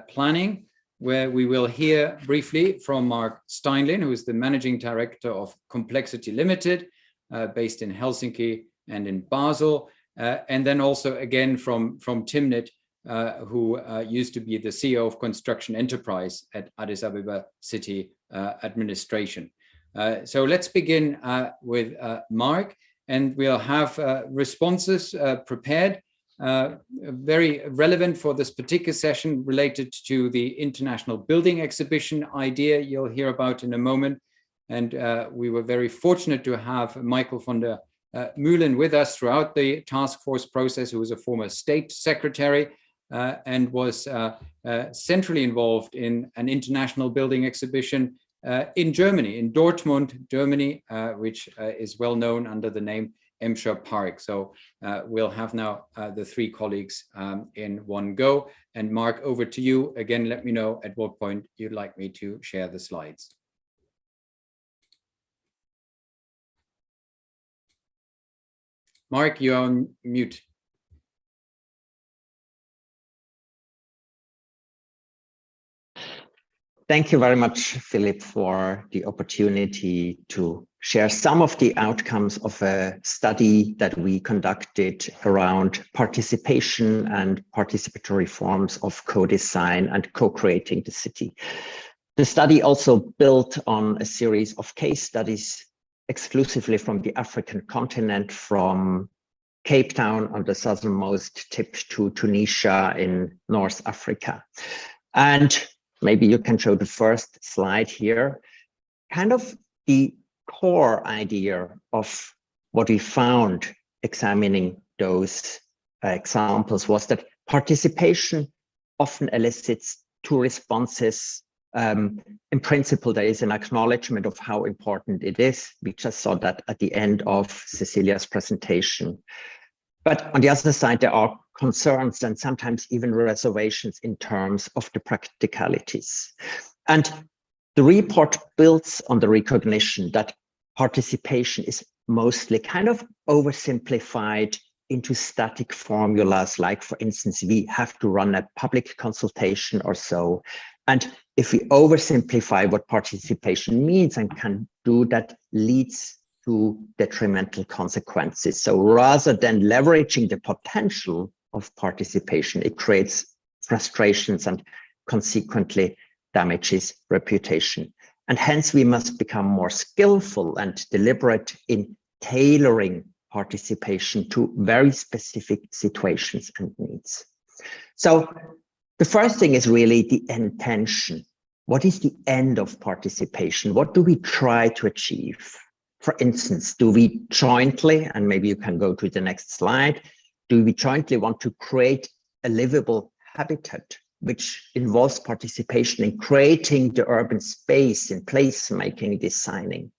planning, where we will hear briefly from Mark Steinlein, who is the Managing Director of Complexity Limited, based in Helsinki and in Basel. And then also again from Timnit, who used to be the CEO of Construction Enterprise at Addis Ababa City Administration. So let's begin with Mark, and we'll have responses prepared. very relevant for this particular session related to the International Building Exhibition idea you'll hear about in a moment. And we were very fortunate to have Michael von der Mühlen with us throughout the task force process, who was a former state secretary and was centrally involved in an international building exhibition in Germany, in Dortmund, Germany, which is well known under the name Emscher Park. So we'll have now the three colleagues in one go. And Mark, over to you. Again, let me know at what point you'd like me to share the slides. Mark, you're on mute. Thank you very much, Philip, for the opportunity to share some of the outcomes of a study that we conducted around participation and participatory forms of co-design and co-creating the city. The study also built on a series of case studies exclusively from the African continent, from Cape Town on the southernmost tip to Tunisia in North Africa. And maybe you can show the first slide here. Kind of the core idea of what we found examining those examples was that participation often elicits two responses. In principle, there is an acknowledgement of how important it is. We just saw that at the end of Cecilia's presentation. But on the other side, there are concerns and sometimes even reservations in terms of the practicalities. And the report builds on the recognition that participation is mostly kind of oversimplified into static formulas, like, for instance, we have to run a public consultation or so. And if we oversimplify what participation means and can do, that leads to detrimental consequences. So rather than leveraging the potential of participation, it creates frustrations and consequently damages reputation. And hence we must become more skillful and deliberate in tailoring participation to very specific situations and needs. So the first thing is really the intention. What is the end of participation? What do we try to achieve? For instance, do we jointly, and maybe you can go to the next slide, do we jointly want to create a livable habitat, which involves participation in creating the urban space, in placemaking, designing?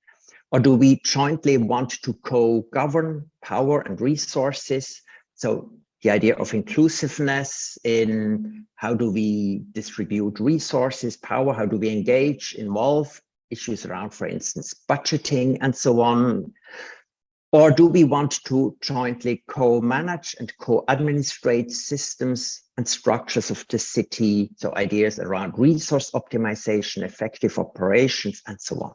Or do we jointly want to co-govern power and resources? So the idea of inclusiveness in how do we distribute resources, power, how do we engage, involve issues around, for instance, budgeting and so on. Or do we want to jointly co-manage and co-administrate systems and structures of the city? So ideas around resource optimization, effective operations, and so on.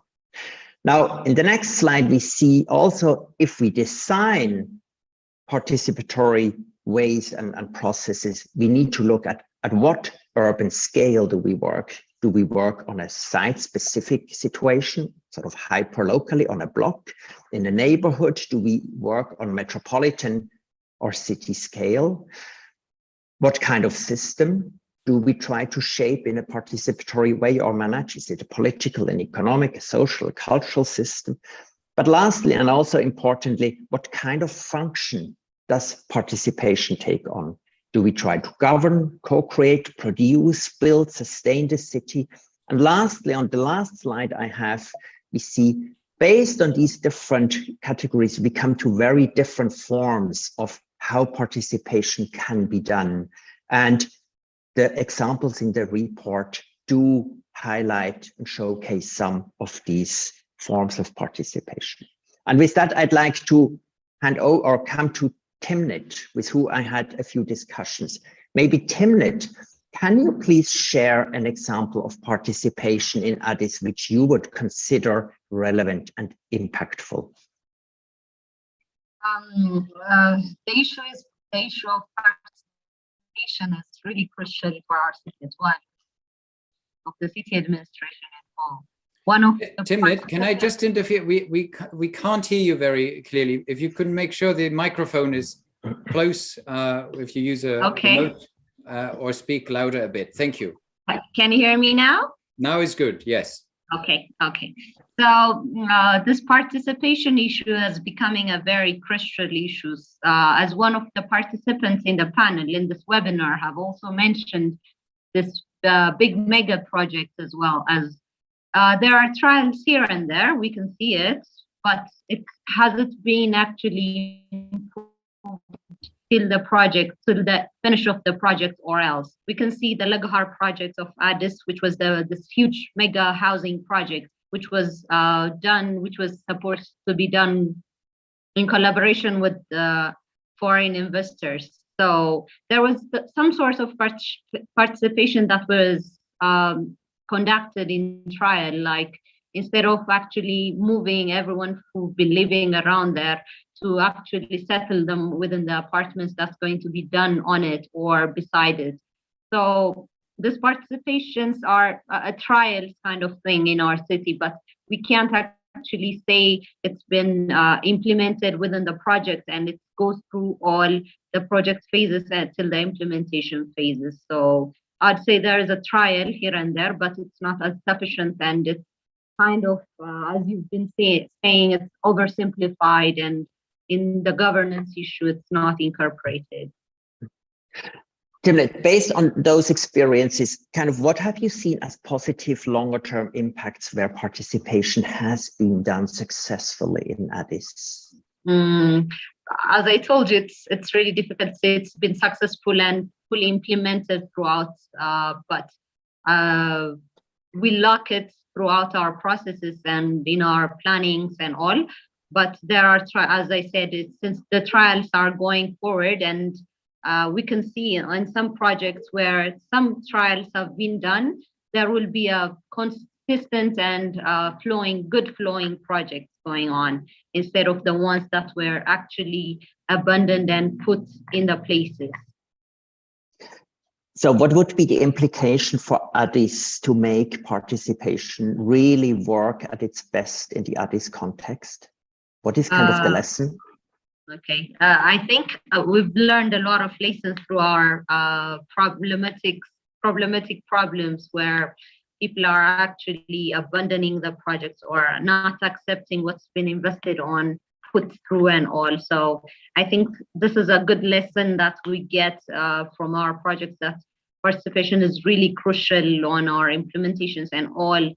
Now, in the next slide, we see also if we design participatory ways and processes, we need to look at what urban scale do we work? Do we work on a site-specific situation, sort of hyper-locally on a block in a neighborhood? Do we work on metropolitan or city scale? What kind of system do we try to shape in a participatory way or manage? Is it a political, an economic, a social, a cultural system? But lastly, and also importantly, what kind of function does participation take on? Do we try to govern, co-create, produce, build, sustain the city? And lastly, on the last slide I have, we see based on these different categories, we come to very different forms of how participation can be done. And the examples in the report do highlight and showcase some of these forms of participation. And with that, I'd like to hand over or come to Timnit, with who I had a few discussions. Maybe Timnit, can you please share an example of participation in Addis which you would consider relevant and impactful? The issue of participation is really crucial for our city as well, of the city administration involved. Timnit, can I just interfere? We can't hear you very clearly. If you could make sure the microphone is close if you use a remote or speak louder a bit. Thank you. Can you hear me now? Now is good, yes. Okay. So this participation issue is becoming a very crucial issue. As one of the participants in the panel in this webinar have also mentioned this big mega project as well as there are trials here and there, we can see it, but it hasn't been actually till the finish of the project or else. We can see the Leghar project of Addis, which was this huge mega housing project, which was supposed to be done in collaboration with foreign investors. So there was some sort of participation that was conducted in trial, like instead of actually moving everyone who've been living around there to actually settle them within the apartments that's going to be done on it or beside it. So these participations are a trial kind of thing in our city, but we can't actually say it's been implemented within the project and it goes through all the project phases until the implementation phases. So I'd say there is a trial here and there, but it's not as sufficient, and it's kind of, as you've been saying, it's oversimplified, and in the governance issue, it's not incorporated. Timnit, based on those experiences, kind of what have you seen as positive longer-term impacts where participation has been done successfully in Addis? As I told you, it's really difficult to say it's been successful and fully implemented throughout, but we lock it throughout our processes and in our plannings and all. But there are, as I said, since the trials are going forward, and we can see in some projects where some trials have been done, there will be a consistent and good flowing projects going on instead of the ones that were actually abandoned and put in the places. So what would be the implication for Addis to make participation really work at its best in the Addis context? What is kind of the lesson? Okay, I think we've learned a lot of lessons through our problematic problems where people are actually abandoning the projects or not accepting what's been invested on, put through and all. So I think this is a good lesson that we get from our projects, that participation is really crucial on our implementations and all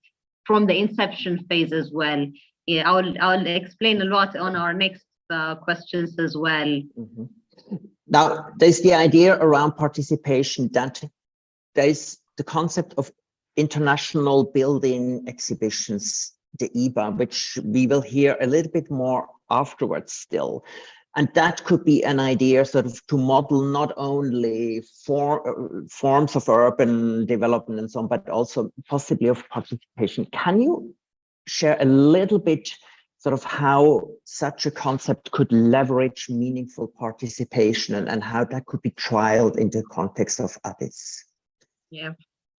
from the inception phase as well. Yeah, I'll explain a lot on our next questions as well. Mm-hmm. Now, there's the idea around participation that there's the concept of international building exhibitions, the IBA, which we will hear a little bit more afterwards still. And that could be an idea sort of to model not only forms of urban development and so on, but also possibly of participation. Can you share a little bit sort of how such a concept could leverage meaningful participation and how that could be trialed in the context of Addis? Yeah,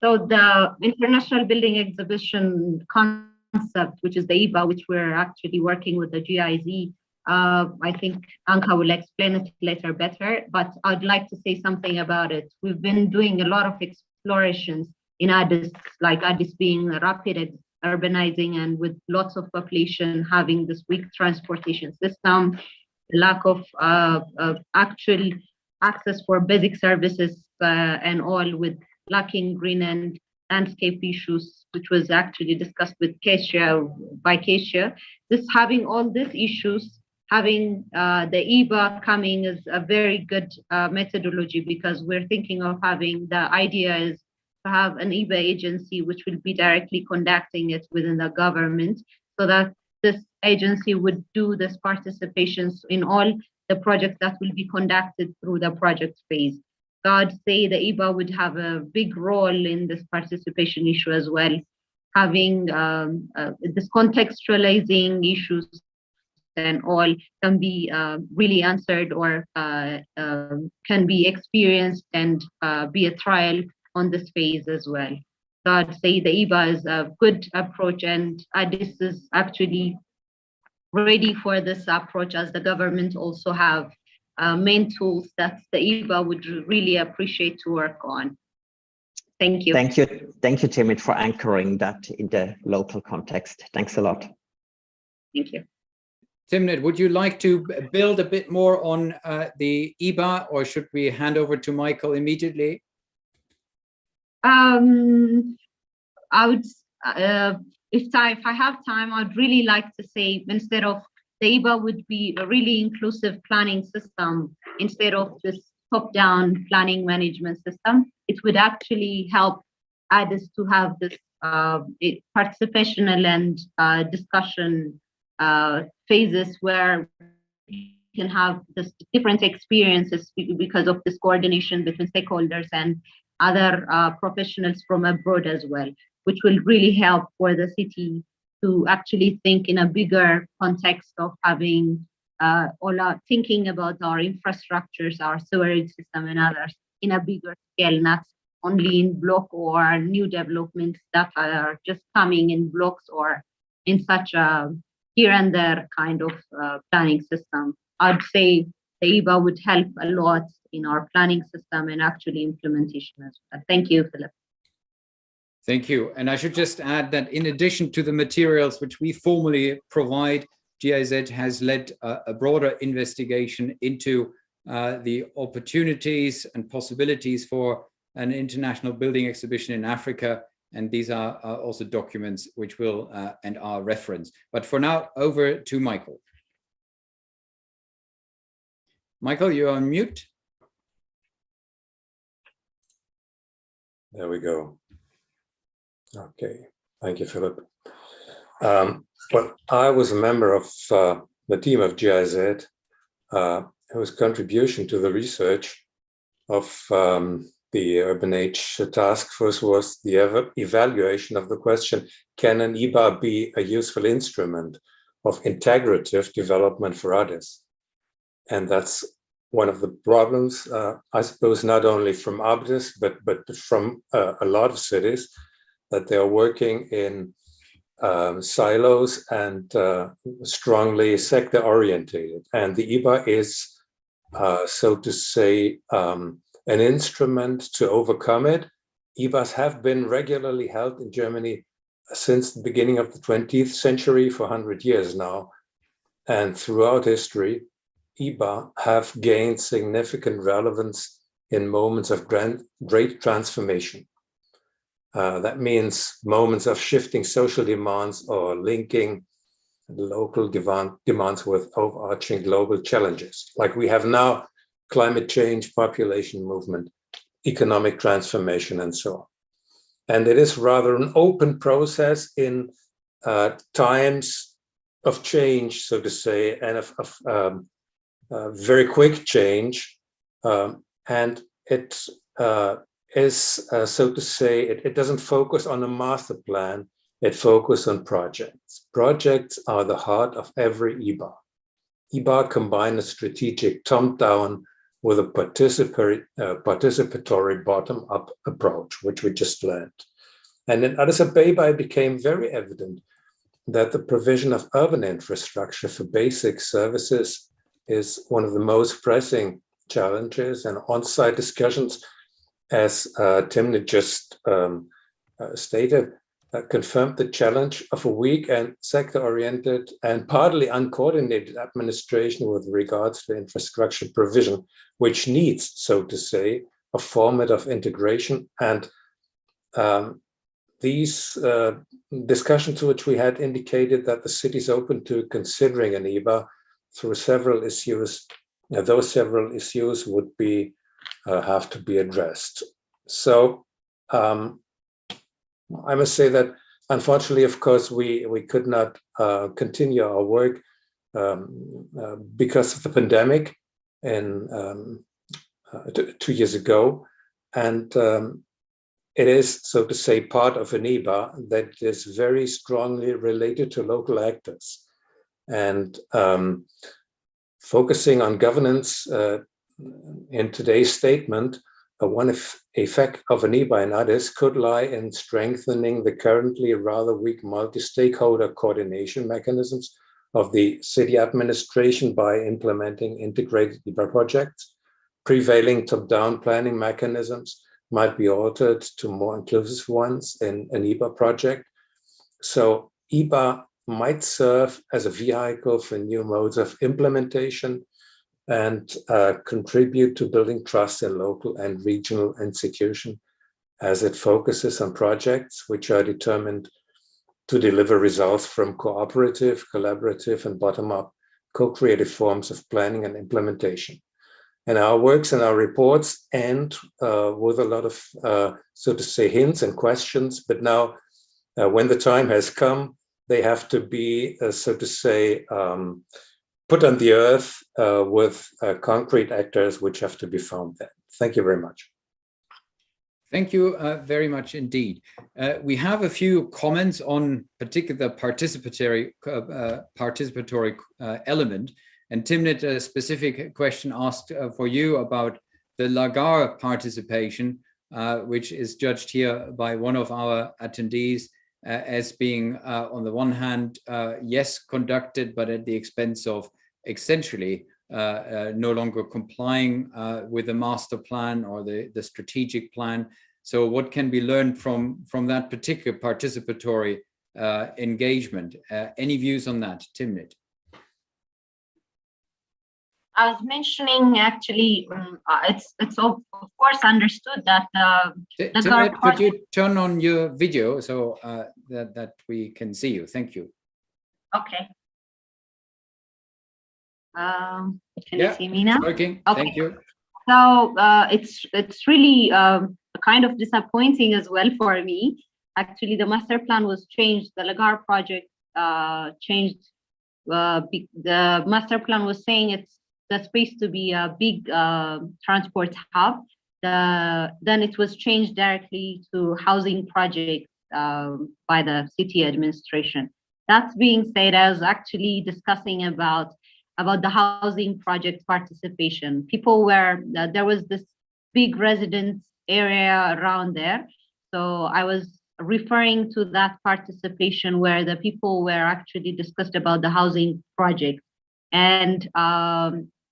so the International Building Exhibition concept, which is the IBA, which we're actually working with the GIZ, I think Anka will explain it later better, but I'd like to say something about it. We've been doing a lot of explorations in Addis, like Addis being a rapid urbanizing and with lots of population having this weak transportation system, lack of actual access for basic services and all, with lacking green and landscape issues, which was actually discussed with Keisha. This having all these issues, having the IBA coming is a very good methodology, because we're thinking of having, the idea is to have an IBA agency which will be directly conducting it within the government, so that this agency would do this participations in all the projects that will be conducted through the project phase. So I'd say the IBA would have a big role in this participation issue as well, having this contextualizing issues and all can be really answered or can be experienced and be a trial on this phase as well. So I'd say the IBA is a good approach, and Addis is actually ready for this approach, as the government also have main tools that the IBA would really appreciate to work on. Thank you. Thank you, Timid, for anchoring that in the local context. Thanks a lot. Thank you. Timnit, would you like to build a bit more on the IBA, or should we hand over to Michael immediately? I would, if I have time, I'd really like to say, instead of the IBA would be a really inclusive planning system instead of this top-down planning management system. It would actually help Addis to have this participational and discussion phases where you can have this different experiences because of this coordination between stakeholders and other professionals from abroad as well, which will really help for the city to actually think in a bigger context of having thinking about our infrastructures, our sewerage system and others in a bigger scale, not only in block or new developments that are just coming in blocks or in such a here and there kind of planning system. I'd say the IBA would help a lot in our planning system and actually implementation as well. Thank you, Philip. Thank you. And I should just add that in addition to the materials which we formally provide, GIZ has led a broader investigation into the opportunities and possibilities for an international building exhibition in Africa. And these are also documents which will and are referenced. But for now, over to Michael. Michael, you're on mute. There we go. Okay, thank you, Philip. Well, I was a member of the team of GIZ, whose contribution to the research of the Urban Age task force was the evaluation of the question, can an IBA be a useful instrument of integrative development for Addis? And that's one of the problems, I suppose, not only from Addis, but from a lot of cities, that they are working in silos and strongly sector orientated. And the IBA is, so to say, an instrument to overcome it. IBAs have been regularly held in Germany since the beginning of the 20th century, for 100 years now. And throughout history, IBA have gained significant relevance in moments of great transformation. That means moments of shifting social demands or linking local demands with overarching global challenges, like we have now: climate change, population movement, economic transformation, and so on. And it is rather an open process in times of change, so to say, and of very quick change. And it is, so to say, it doesn't focus on a master plan, it focuses on projects. Projects are the heart of every IBA. IBA combine a strategic top-down with a participatory bottom-up approach, which we just learned. And in Addis Ababa, it became very evident that the provision of urban infrastructure for basic services is one of the most pressing challenges, and on-site discussions, as Timnit just stated, confirmed the challenge of a weak and sector-oriented and partly uncoordinated administration with regards to infrastructure provision, which needs, so to say, a format of integration. And these discussions which we had indicated that the city is open to considering an IBA through several issues. Those several issues would be have to be addressed. So I must say that, unfortunately, of course, we could not continue our work because of the pandemic in 2 years ago. And it is, so to say, part of an IBA that is very strongly related to local actors. And focusing on governance in today's statement, one effect of an IBA in Addis could lie in strengthening the currently rather weak multi-stakeholder coordination mechanisms of the city administration by implementing integrated IBA projects. Prevailing top-down planning mechanisms might be altered to more inclusive ones in an IBA project. So IBA might serve as a vehicle for new modes of implementation and contribute to building trust in local and regional institutions as it focuses on projects which are determined to deliver results from cooperative, collaborative, and bottom-up co-creative forms of planning and implementation. And our works and our reports end with a lot of, so to say, hints and questions, but now when the time has come, they have to be, so to say, put on the earth with concrete actors which have to be found there. Thank you very much. Thank you very much indeed. We have a few comments on particular participatory element. And Timnit, a specific question asked for you about the Lagar participation, which is judged here by one of our attendees as being, on the one hand, yes, conducted, but at the expense of essentially no longer complying with the master plan or the strategic plan. So what can be learned from that particular participatory engagement? Any views on that, Timnit? I was mentioning actually, it's of course understood that Timnit, could you turn on your video so that we can see you? Thank you. Okay. Can you see me now? Working. Okay. Thank you. So it's really kind of disappointing as well for me. Actually, the master plan was changed. The Lagar project changed. The master plan was saying it's the space to be a big transport hub. Then it was changed directly to housing projects by the city administration. That being said, I was actually discussing about the housing project participation. People were, there was this big residence area around there. So I was referring to that participation where the people were actually discussed about the housing project. And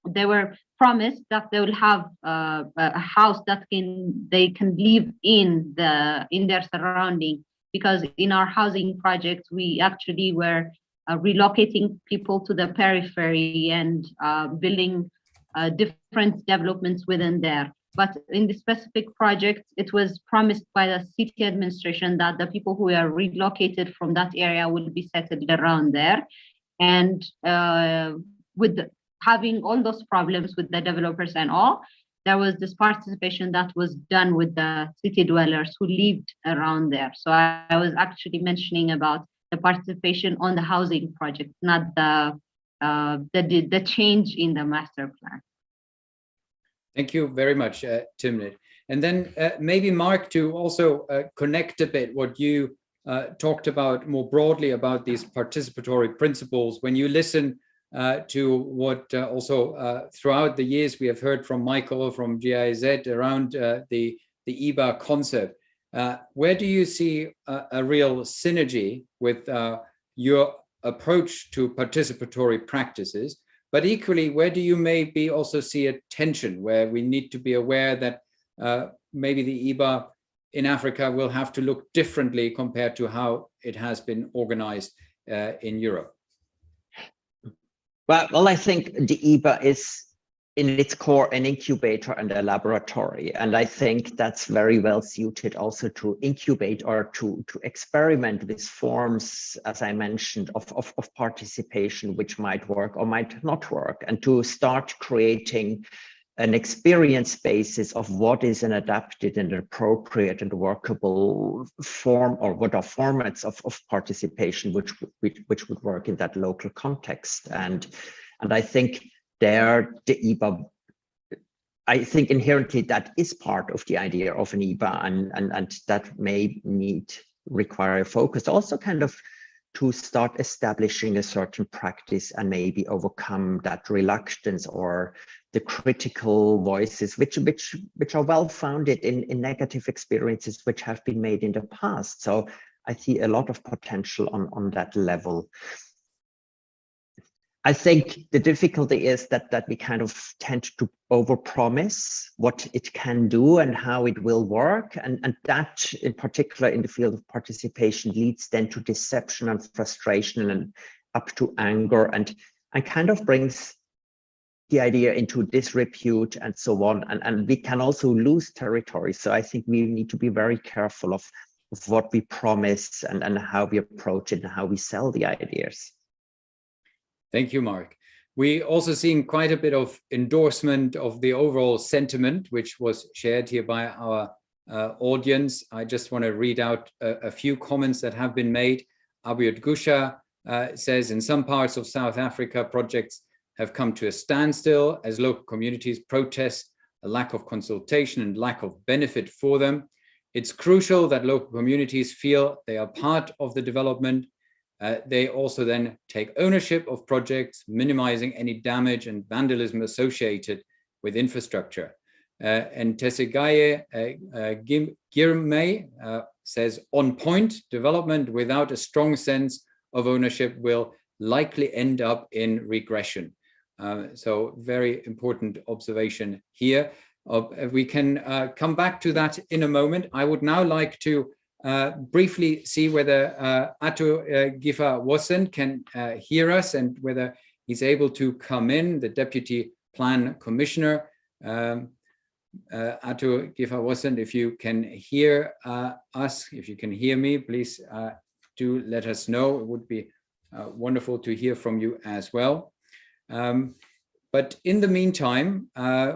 they were promised that they will have a house that they can live in their surrounding, because in our housing projects we actually were relocating people to the periphery and building different developments within there. But in the specific project, it was promised by the city administration that the people who are relocated from that area will be settled around there. And having all those problems with the developers and all, there was this participation that was done with the city dwellers who lived around there. So I was actually mentioning about the participation on the housing project, not the change in the master plan. Thank you very much, Timnit. And then maybe Mark, to also connect a bit what you talked about more broadly about these participatory principles. When you listen to what also throughout the years we have heard from Michael from GIZ around the IBA concept, where do you see a real synergy with your approach to participatory practices? But equally, where do you maybe also see a tension where we need to be aware that maybe the IBA in Africa will have to look differently compared to how it has been organized in Europe? Well, I think the IBA is in its core an incubator and a laboratory. And I think that's very well suited also to incubate or to experiment with forms, as I mentioned, of participation, which might work or might not work, and to start creating an experience basis of what is an adapted and appropriate and workable form, or what are formats of participation which would work in that local context. And I think there, the IBA, I think inherently that is part of the idea of an IBA, and that may require a focus also kind of to start establishing a certain practice and maybe overcome that reluctance or the critical voices which are well founded in negative experiences which have been made in the past. So I see a lot of potential on that level. I think the difficulty is that we kind of tend to overpromise what it can do and how it will work. And that in particular in the field of participation leads then to deception and frustration and up to anger and kind of brings the idea into disrepute and so on. And we can also lose territory. So I think we need to be very careful of what we promise and how we approach it and how we sell the ideas. Thank you, Mark. We also seen quite a bit of endorsement of the overall sentiment, which was shared here by our audience. I just want to read out a few comments that have been made. Abiod Gusha says, in some parts of South Africa, projects have come to a standstill as local communities protest a lack of consultation and lack of benefit for them. It's crucial that local communities feel they are part of the development. They also then take ownership of projects, minimizing any damage and vandalism associated with infrastructure. And Tesegaye Girmay says, on point, development without a strong sense of ownership will likely end up in regression. So very important observation here. We can come back to that in a moment. I would now like to briefly see whether Ato Gifa Wossen can hear us and whether he's able to come in, the Deputy Plan Commissioner. Ato Gifa Wossen, if you can hear us, if you can hear me, please do let us know. It would be wonderful to hear from you as well. But in the meantime,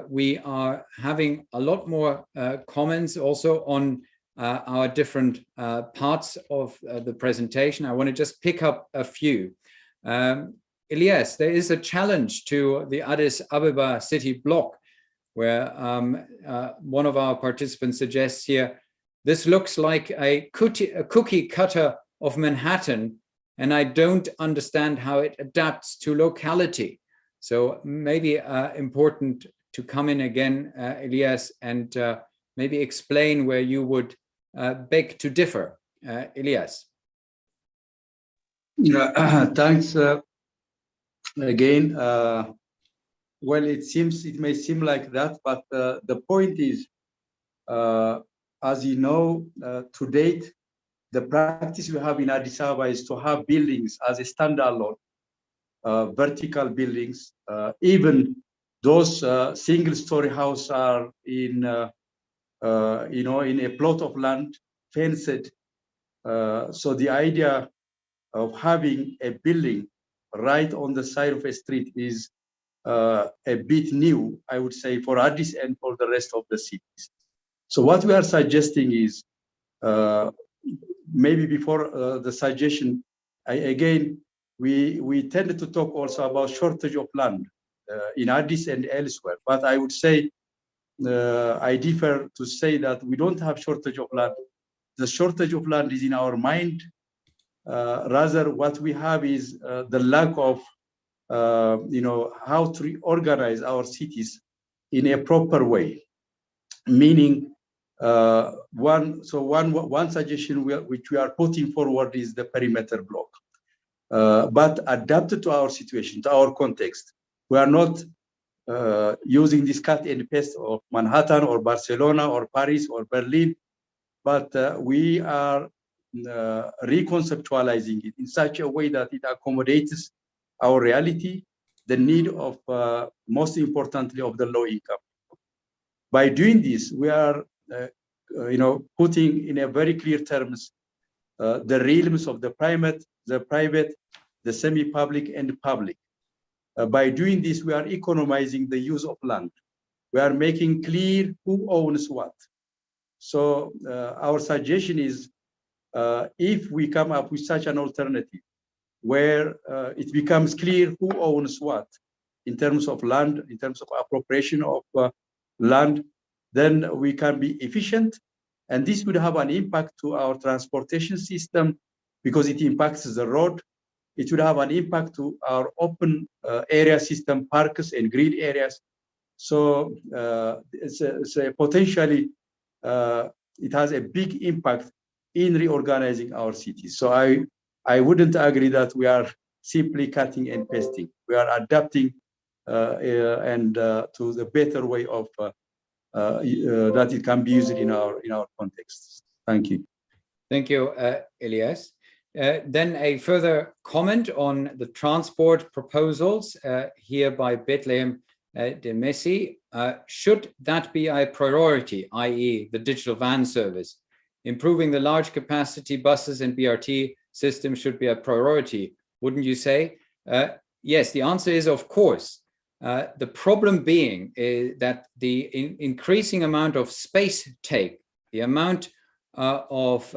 we are having a lot more comments also on our different parts of the presentation. I want to just pick up a few. Elias, there is a challenge to the Addis Ababa city block where one of our participants suggests here, this looks like a cookie cutter of Manhattan, and I don't understand how it adapts to locality. So maybe important to come in again, Elias, and maybe explain where you would beg to differ. Elias. Thanks again. Well, it may seem like that, but the point is, as you know, to date, the practice we have in Addis Ababa is to have buildings as a standalone, vertical buildings. Even those single-story houses are in, in a plot of land, fenced. So the idea of having a building right on the side of a street is a bit new, I would say, for Addis and for the rest of the cities. So what we are suggesting is, maybe before the suggestion, we tended to talk also about shortage of land in Addis and elsewhere. But I would say, I differ to say that we don't have shortage of land. The shortage of land is in our mind. Rather, what we have is the lack of, how to organize our cities in a proper way. Meaning, one suggestion which we are putting forward is the perimeter block, but adapted to our situation, to our context. We are not using this cut and paste of Manhattan or Barcelona or Paris or Berlin, but we are reconceptualizing it in such a way that it accommodates our reality, the need of, most importantly, of the low income. By doing this, we are, putting in a very clear terms the realms of the private, the semi-public, and public. By doing this, we are economizing the use of land. We are making clear who owns what. So our suggestion is, if we come up with such an alternative, where it becomes clear who owns what in terms of land, in terms of appropriation of land, then we can be efficient. And this would have an impact to our transportation system because it impacts the road. It would have an impact to our open area system, parks and green areas. So it's a potentially, it has a big impact in reorganizing our cities. So I wouldn't agree that we are simply cutting and pasting. we are adapting and to the better way of that it can be used in our context. Thank you. Thank you, Elias. Then a further comment on the transport proposals here by Bethlehem de Messi. Should that be a priority, i.e. the digital van service? Improving the large capacity buses and BRT system should be a priority, wouldn't you say? Yes, the answer is of course. The problem being is that the increasing amount of space take, the amount of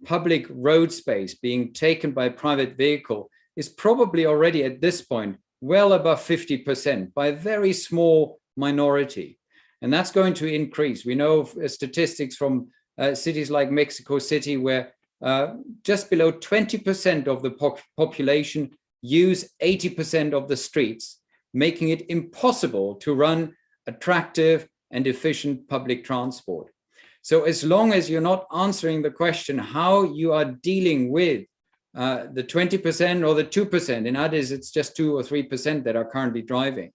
public road space being taken by private vehicle is probably already at this point well above 50% by a very small minority. And that's going to increase. We know statistics from cities like Mexico City where just below 20% of the population use 80% of the streets, making it impossible to run attractive and efficient public transport. So as long as you're not answering the question how you are dealing with the 20% or the 2%, in Addis it's just 2 or 3% that are currently driving,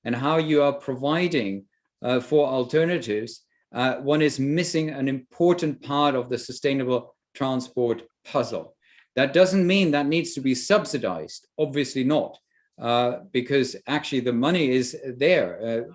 and how you are providing for alternatives, one is missing an important part of the sustainable transport puzzle. That doesn't mean that needs to be subsidized, obviously not, because actually the money is there.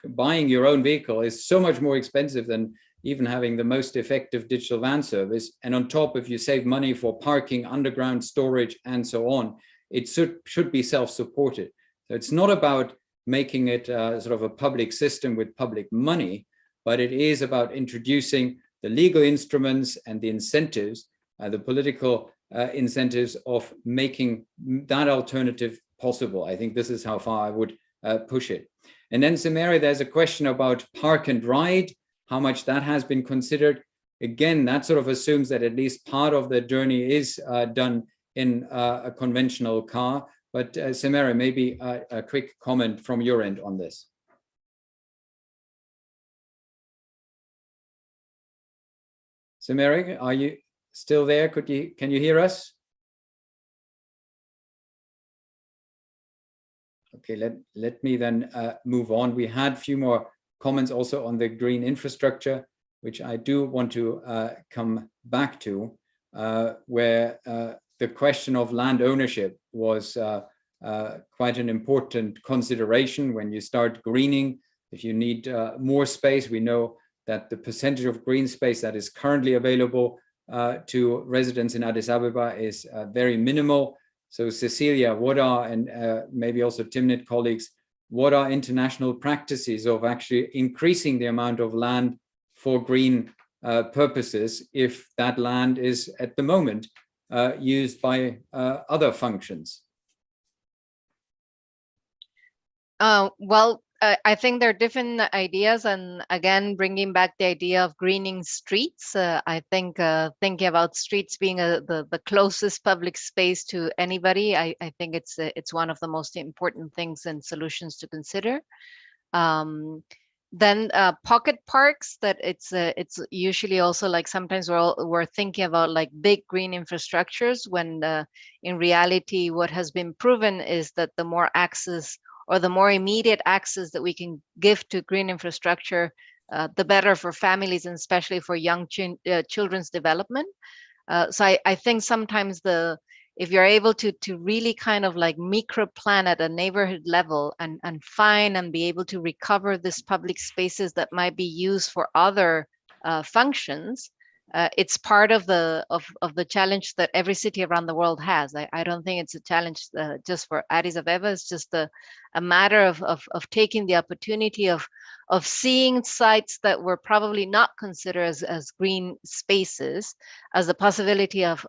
Buying your own vehicle is so much more expensive than even having the most effective digital van service. And on top, if you save money for parking, underground storage, and so on, it should be self-supported. So it's not about making it sort of a public system with public money, but it is about introducing the legal instruments and the incentives, the political incentives of making that alternative possible. I think this is how far I would push it. And then, Samari, there's a question about park and ride, how much that has been considered. Again, that sort of assumes that at least part of the journey is done in a conventional car. But Samari, maybe a quick comment from your end on this. Samari, are you still there? Can you hear us? Okay, let me then move on. We had a few more comments also on the green infrastructure, which I do want to come back to, where the question of land ownership was quite an important consideration when you start greening. If you need more space, we know that the percentage of green space that is currently available to residents in Addis Ababa is very minimal. So Cecilia, what are, and maybe also Timnit colleagues, what are international practices of actually increasing the amount of land for green purposes if that land is at the moment used by other functions? Well, I think there are different ideas, and again, bringing back the idea of greening streets. I think thinking about streets being the closest public space to anybody, I think it's one of the most important things and solutions to consider. Then pocket parks, that it's usually also like sometimes we're thinking about like big green infrastructures when in reality what has been proven is that the more access or the more immediate access that we can give to green infrastructure, the better for families and especially for young children's development. So I think sometimes if you're able to really kind of like micro plan at a neighborhood level and find and be able to recover these public spaces that might be used for other functions, it's part of the challenge that every city around the world has. I don't think it's a challenge just for Addis Ababa. It's just a matter of taking the opportunity of seeing sites that were probably not considered as green spaces as the possibility of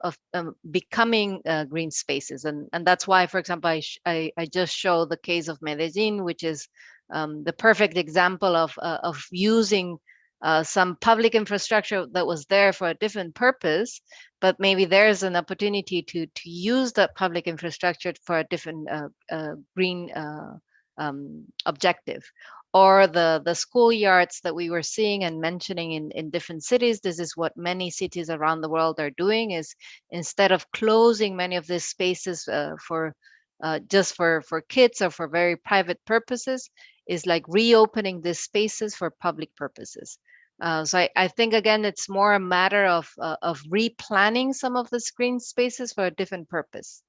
becoming green spaces. And that's why, for example, I just showed the case of Medellin, which is the perfect example of using some public infrastructure that was there for a different purpose, but maybe there's an opportunity to use that public infrastructure for a different green objective. Or the schoolyards that we were seeing and mentioning in different cities. This is what many cities around the world are doing, is instead of closing many of these spaces for just for kids or for very private purposes, is like reopening these spaces for public purposes. So I think, again, it's more a matter of replanning some of the screen spaces for a different purpose.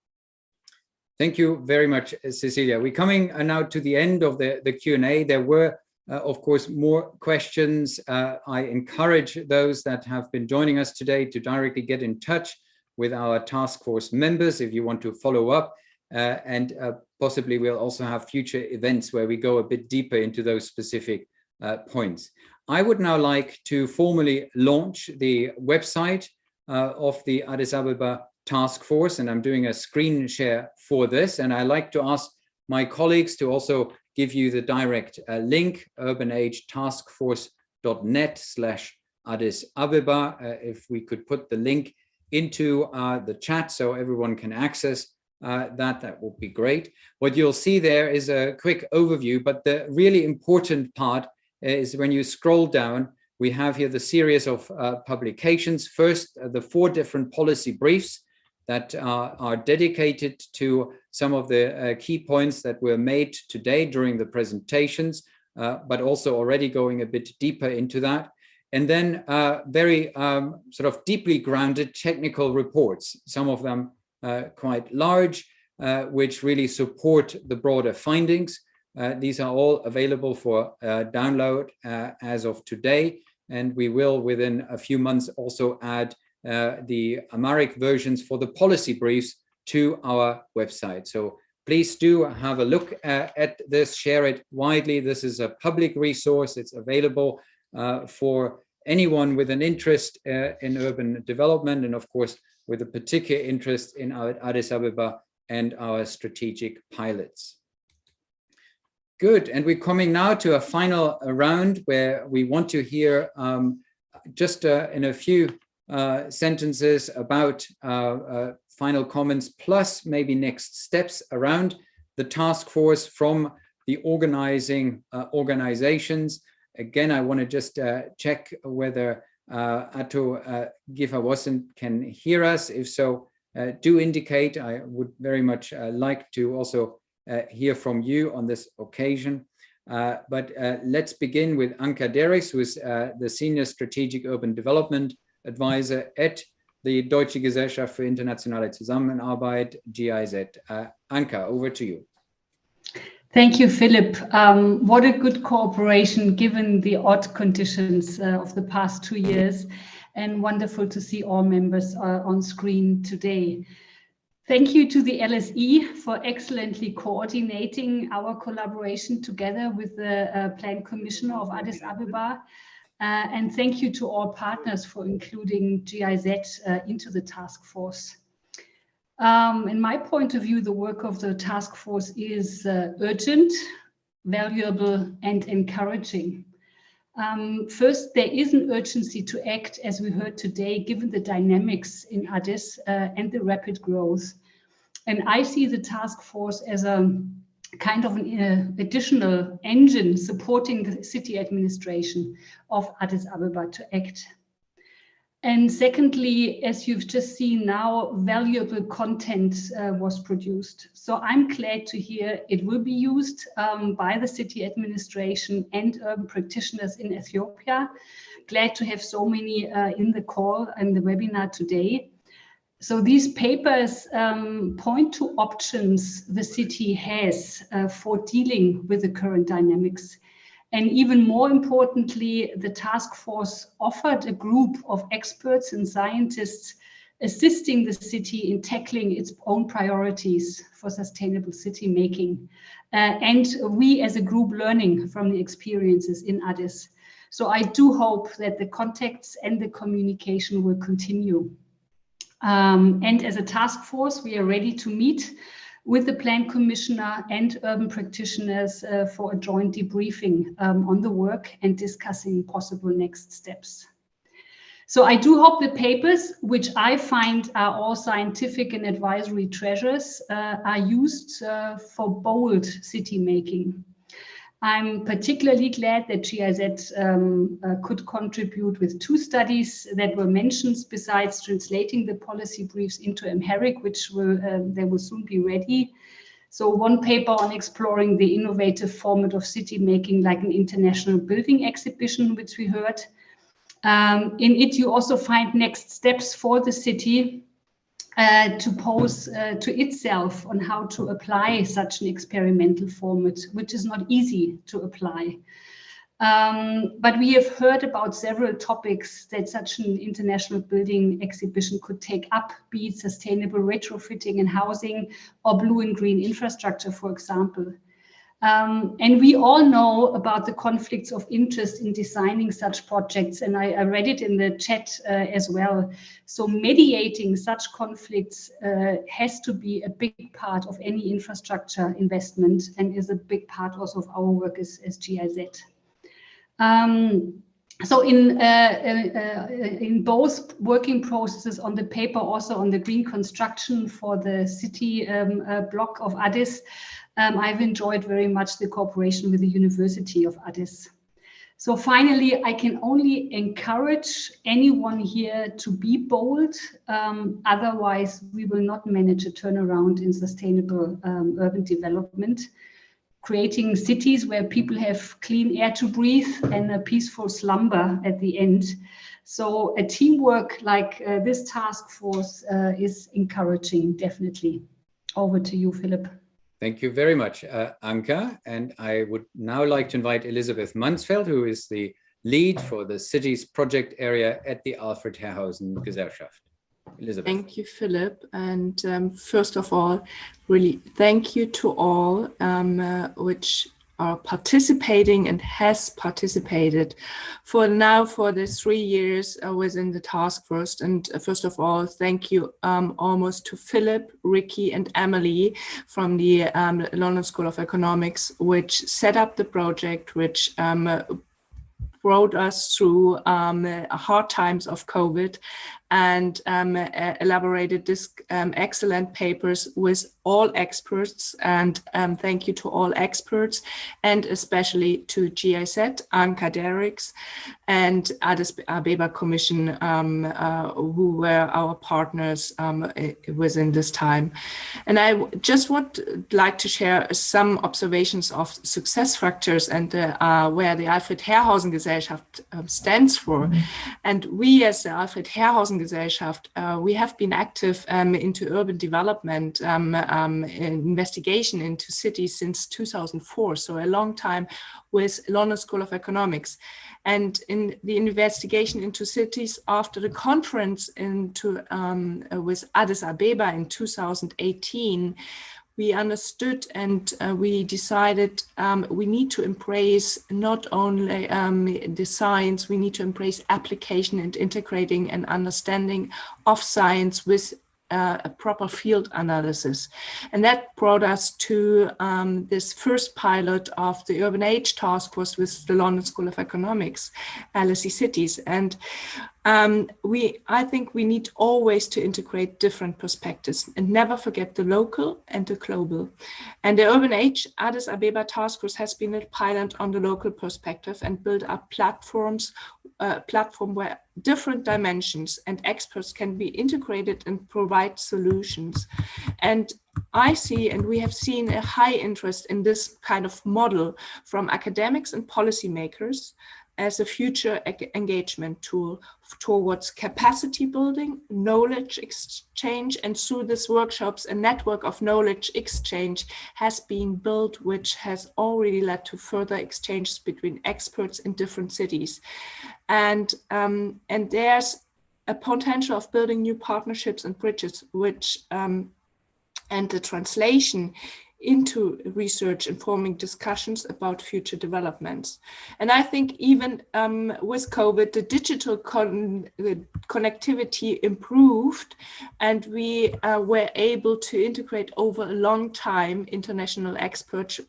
Thank you very much, Cecilia. We're coming now to the end of the Q&A. There were, of course, more questions. I encourage those that have been joining us today to directly get in touch with our task force members if you want to follow up. And possibly we'll also have future events where we go a bit deeper into those specific points. I would now like to formally launch the website of the Addis Ababa Task Force, and I'm doing a screen share for this. And I like to ask my colleagues to also give you the direct link, urbanagetaskforce.net/Addis Ababa. If we could put the link into the chat so everyone can access that would be great. What you'll see there is a quick overview, but the really important part is when you scroll down, we have here the series of publications. First, the 4 different policy briefs that are dedicated to some of the key points that were made today during the presentations, but also already going a bit deeper into that. And then very sort of deeply grounded technical reports, some of them quite large, which really support the broader findings. These are all available for download as of today, and we will within a few months also add the Amharic versions for the policy briefs to our website. So please do have a look at this, share it widely. This is a public resource. It's available for anyone with an interest in urban development, and of course with a particular interest in our Addis Ababa and our strategic pilots. Good, and we're coming now to a final round where we want to hear just in a few sentences about final comments, plus maybe next steps around the task force from the organizing organizations. Again, I want to just check whether Ato Gifawasan can hear us. If so, do indicate. I would very much like to also hear from you on this occasion. But let's begin with Anka Deris, who is the Senior Strategic Urban Development Advisor at the Deutsche Gesellschaft für internationale Zusammenarbeit, GIZ. Anka, over to you. Thank you, Philip. What a good cooperation given the odd conditions of the past 2 years, and wonderful to see all members on screen today. Thank you to the LSE for excellently coordinating our collaboration together with the Plan Commissioner of Addis Ababa. And thank you to all partners for including GIZ into the task force. In my point of view, the work of the task force is urgent, valuable, and encouraging. First, there is an urgency to act, as we heard today, given the dynamics in Addis and the rapid growth. And I see the task force as a kind of an additional engine supporting the city administration of Addis Ababa to act. And secondly, as you've just seen now, valuable content was produced. So I'm glad to hear it will be used by the city administration and urban practitioners in Ethiopia. Glad to have so many in the call and the webinar today. So these papers point to options the city has for dealing with the current dynamics. And even more importantly, the task force offered a group of experts and scientists assisting the city in tackling its own priorities for sustainable city making. And we as a group learning from the experiences in Addis. So I do hope that the contacts and the communication will continue. And as a task force, we are ready to meet with the Plan Commissioner and urban practitioners for a joint debriefing on the work and discussing possible next steps. So I do hope the papers, which I find are all scientific and advisory treasures, are used for bold city making. I'm particularly glad that GIZ could contribute with 2 studies that were mentioned, besides translating the policy briefs into Amharic, which they will soon be ready. So one paper on exploring the innovative format of city making, like an international building exhibition, which we heard. In it, you also find next steps for the city to pose to itself on how to apply such an experimental format, which is not easy to apply. But we have heard about several topics that such an international building exhibition could take up, be it sustainable retrofitting and housing or blue and green infrastructure, for example. And we all know about the conflicts of interest in designing such projects, and I read it in the chat as well. So mediating such conflicts has to be a big part of any infrastructure investment and is a big part also of our work as GIZ. So in both working processes on the paper, also on the green construction for the city block of Addis, I've enjoyed very much the cooperation with the University of Addis. So finally, I can only encourage anyone here to be bold. Otherwise, we will not manage a turnaround in sustainable urban development. Creating cities where people have clean air to breathe and a peaceful slumber at the end. So a teamwork like this task force is encouraging, definitely. Over to you, Philip. Thank you very much, Anka. And I would now like to invite Elisabeth Mansfeld, who is the lead for the city's project area at the Alfred Herrhausen Gesellschaft. Elisabeth. Thank you, Philip. And first of all, really thank you to all which are participating and has participated for the 3 years within the task force. And first of all, thank you almost to Philip, Ricky, and Emily from the London School of Economics, which set up the project, which brought us through hard times of COVID and elaborated this excellent papers with all experts. And thank you to all experts, and especially to GIZ, Anka Derricks, and Addis Ababa Commission, who were our partners within this time. And I just would like to share some observations of success factors and where the Alfred Herrhausen Gesellschaft stands for. And we as the Alfred Herrhausen Gesellschaft, we have been active into urban development investigation into cities since 2004, so a long time with London School of Economics. And in the investigation into cities after the conference with Addis Ababa in 2018, we understood and we decided we need to embrace not only the science, we need to embrace application and integrating and understanding of science with a proper field analysis. And that brought us to this first pilot of the Urban Age Task Force with the London School of Economics, LSE Cities. And I think we need always to integrate different perspectives and never forget the local and the global. And the Urban Age Addis Ababa Task Force has been a pilot on the local perspective and built up platform where different dimensions and experts can be integrated and provide solutions. And I see, and we have seen, a high interest in this kind of model from academics and policymakers as a future engagement tool towards capacity building, knowledge exchange, and through these workshops, a network of knowledge exchange has been built, which has already led to further exchanges between experts in different cities. And there's a potential of building new partnerships and bridges, which and the translation into research informing discussions about future developments. And I think even with COVID, the digital connectivity improved, and we were able to integrate over a long time international experts,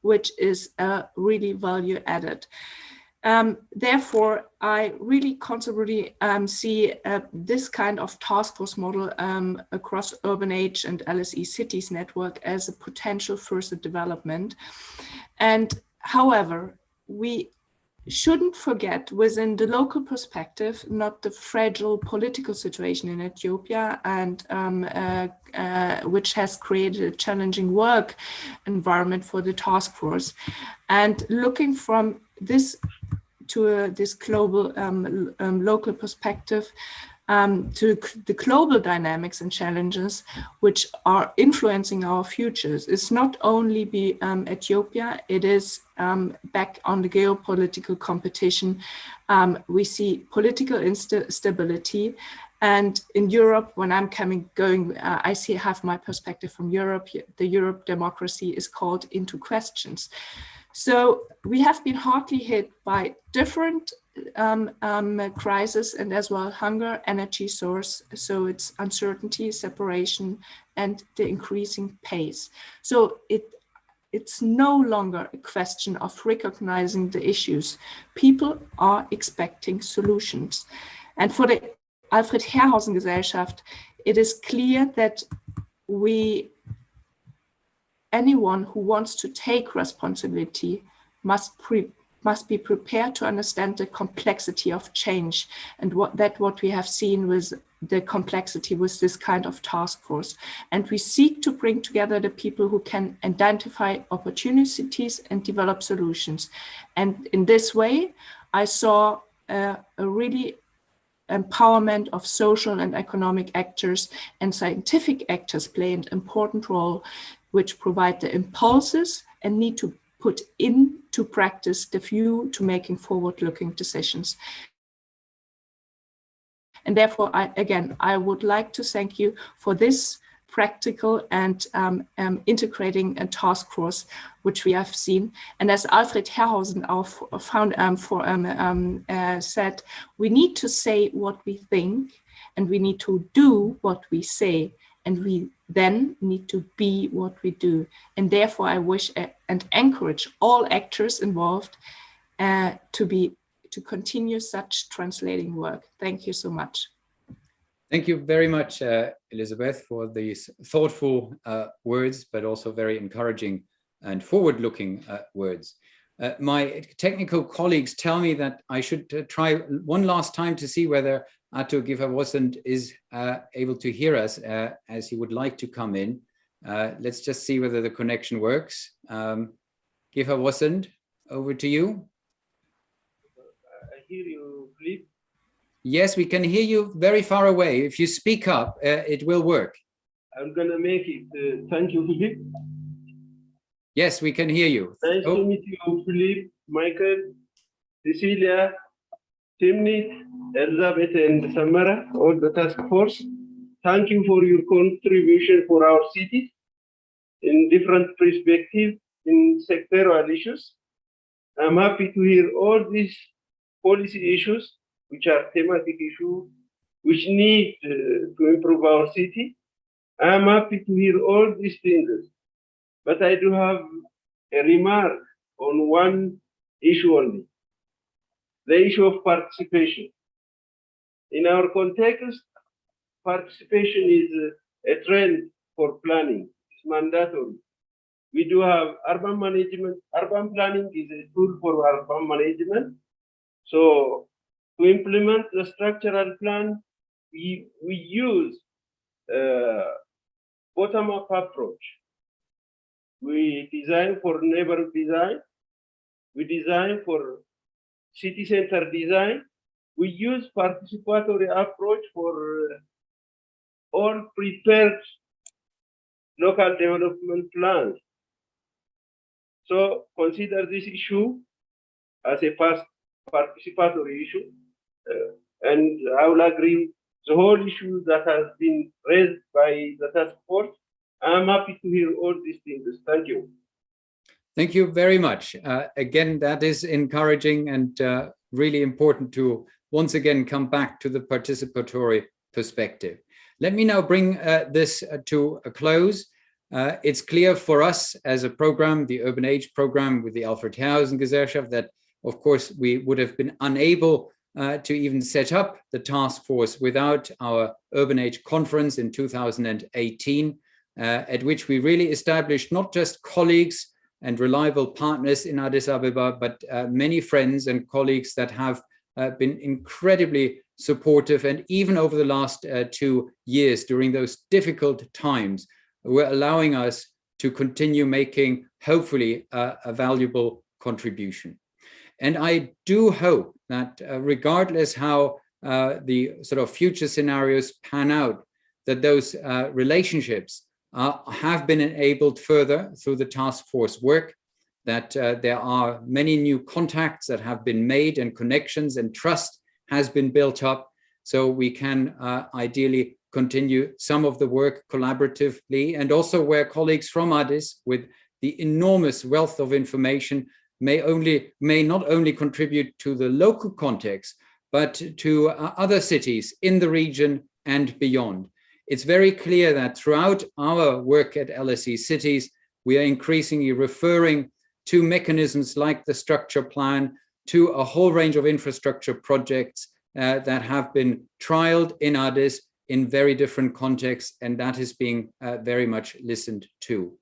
which is really value added. Therefore, I really constantly see this kind of task force model across Urban Age and LSE Cities network as a potential further development. And however, we shouldn't forget within the local perspective, not the fragile political situation in Ethiopia, and which has created a challenging work environment for the task force. And looking from this to this global local perspective, to the global dynamics and challenges which are influencing our futures. It's not only Ethiopia, it is back on the geopolitical competition. We see political instability. And in Europe, when I'm I have my perspective from Europe, the Europe democracy is called into questions. So we have been hardly hit by different crisis and as well hunger, energy source. So it's uncertainty, separation, and the increasing pace. So it's no longer a question of recognizing the issues. People are expecting solutions. And for the Alfred Herrhausen Gesellschaft, it is clear that anyone who wants to take responsibility must be prepared to understand the complexity of change, and what we have seen with the complexity with this kind of task force. And we seek to bring together the people who can identify opportunities and develop solutions. And in this way, I saw a really empowerment of social and economic actors and scientific actors play an important role, which provide the impulses and need to put into practice the view to making forward-looking decisions. And therefore, I would like to thank you for this practical and integrating a task force, which we have seen. And as Alfred Herrhausen, our founder, said, we need to say what we think, and we need to do what we say, and we then need to be what we do. And therefore, I wish and encourage all actors involved to continue such translating work. Thank you so much. Thank you very much, Elizabeth, for these thoughtful words, but also very encouraging and forward-looking words. My technical colleagues tell me that I should try one last time to see whether Atto Giverwossend is able to hear us as he would like to come in. Let's just see whether the connection works. Giverwossend, over to you. I hear you, Philippe. Yes, we can hear you very far away. If you speak up, it will work. I'm going to make it. Thank you, Philippe. Yes, we can hear you. Nice to meet you, Philippe, Michael, Cecilia, Timnit, Elizabeth, and Samara, all the task force. Thank you for your contribution for our cities in different perspectives in sectoral issues. I'm happy to hear all these policy issues, which are thematic issues, which need to improve our city. I'm happy to hear all these things, but I do have a remark on one issue only, the issue of participation. In our context, participation is a trend for planning, it's mandatory. We do have urban management. Urban planning is a tool for urban management. So to implement the structural plan, we use bottom-up approach. We design for neighborhood design. We design for city center design. We use participatory approach for all prepared local development plans. So consider this issue as a past participatory issue. And I will agree the whole issue that has been raised by the task force. I'm happy to hear all these things. Thank you. Thank you very much. Again, that is encouraging and really important to once again come back to the participatory perspective. Let me now bring this to a close. It's clear for us as a program, the Urban Age program with the Alfred Herrhausen Gesellschaft, that of course we would have been unable to even set up the task force without our Urban Age conference in 2018, at which we really established not just colleagues and reliable partners in Addis Ababa, but many friends and colleagues that have been incredibly supportive, and even over the last 2 years during those difficult times, were allowing us to continue making, hopefully, a valuable contribution. And I do hope that regardless how the sort of future scenarios pan out, that those relationships have been enabled further through the task force work, that there are many new contacts that have been made and connections and trust has been built up, so we can ideally continue some of the work collaboratively, and also where colleagues from Addis, with the enormous wealth of information, may not only contribute to the local context, but to other cities in the region and beyond. It's very clear that throughout our work at LSE Cities, we are increasingly referring to mechanisms like the structure plan, to a whole range of infrastructure projects that have been trialed in Addis in very different contexts, and that is being very much listened to.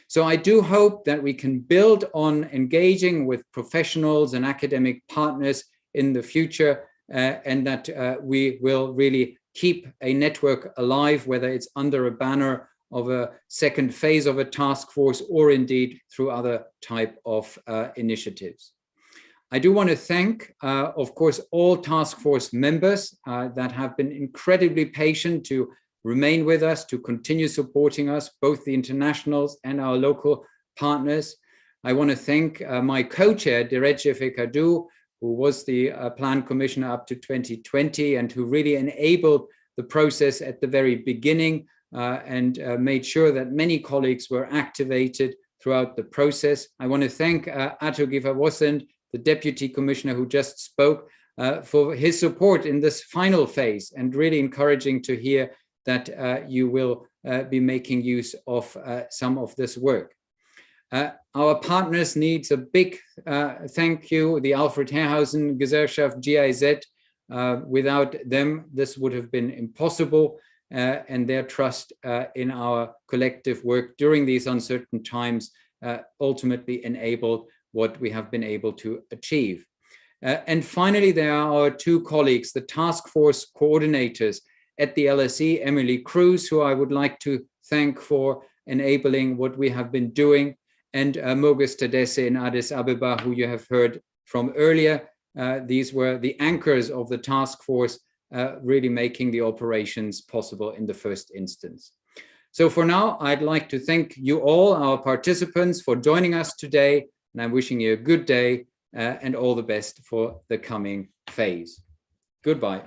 So I do hope that we can build on engaging with professionals and academic partners in the future, and that we will really keep a network alive, whether it's under a banner of a second phase of a task force or indeed through other type of initiatives. I do want to thank, of course, all task force members that have been incredibly patient to remain with us, to continue supporting us, both the internationals and our local partners. I want to thank my co-chair, Direche Fekadu, who was the plan commissioner up to 2020 and who really enabled the process at the very beginning and made sure that many colleagues were activated throughout the process. I want to thank Ato Gifawossend, the deputy commissioner who just spoke, for his support in this final phase, and really encouraging to hear that you will be making use of some of this work. Our partners needs a big thank you, the Alfred Herrhausen Gesellschaft, GIZ. Without them, this would have been impossible, and their trust in our collective work during these uncertain times ultimately enabled what we have been able to achieve. And finally, there are our two colleagues, the task force coordinators at the LSE, Emily Cruz, who I would like to thank for enabling what we have been doing, and Mogus Tadesse in Addis Ababa, who you have heard from earlier. These were the anchors of the task force, really making the operations possible in the first instance. So for now, I'd like to thank you all, our participants, for joining us today, and I'm wishing you a good day and all the best for the coming phase. Goodbye.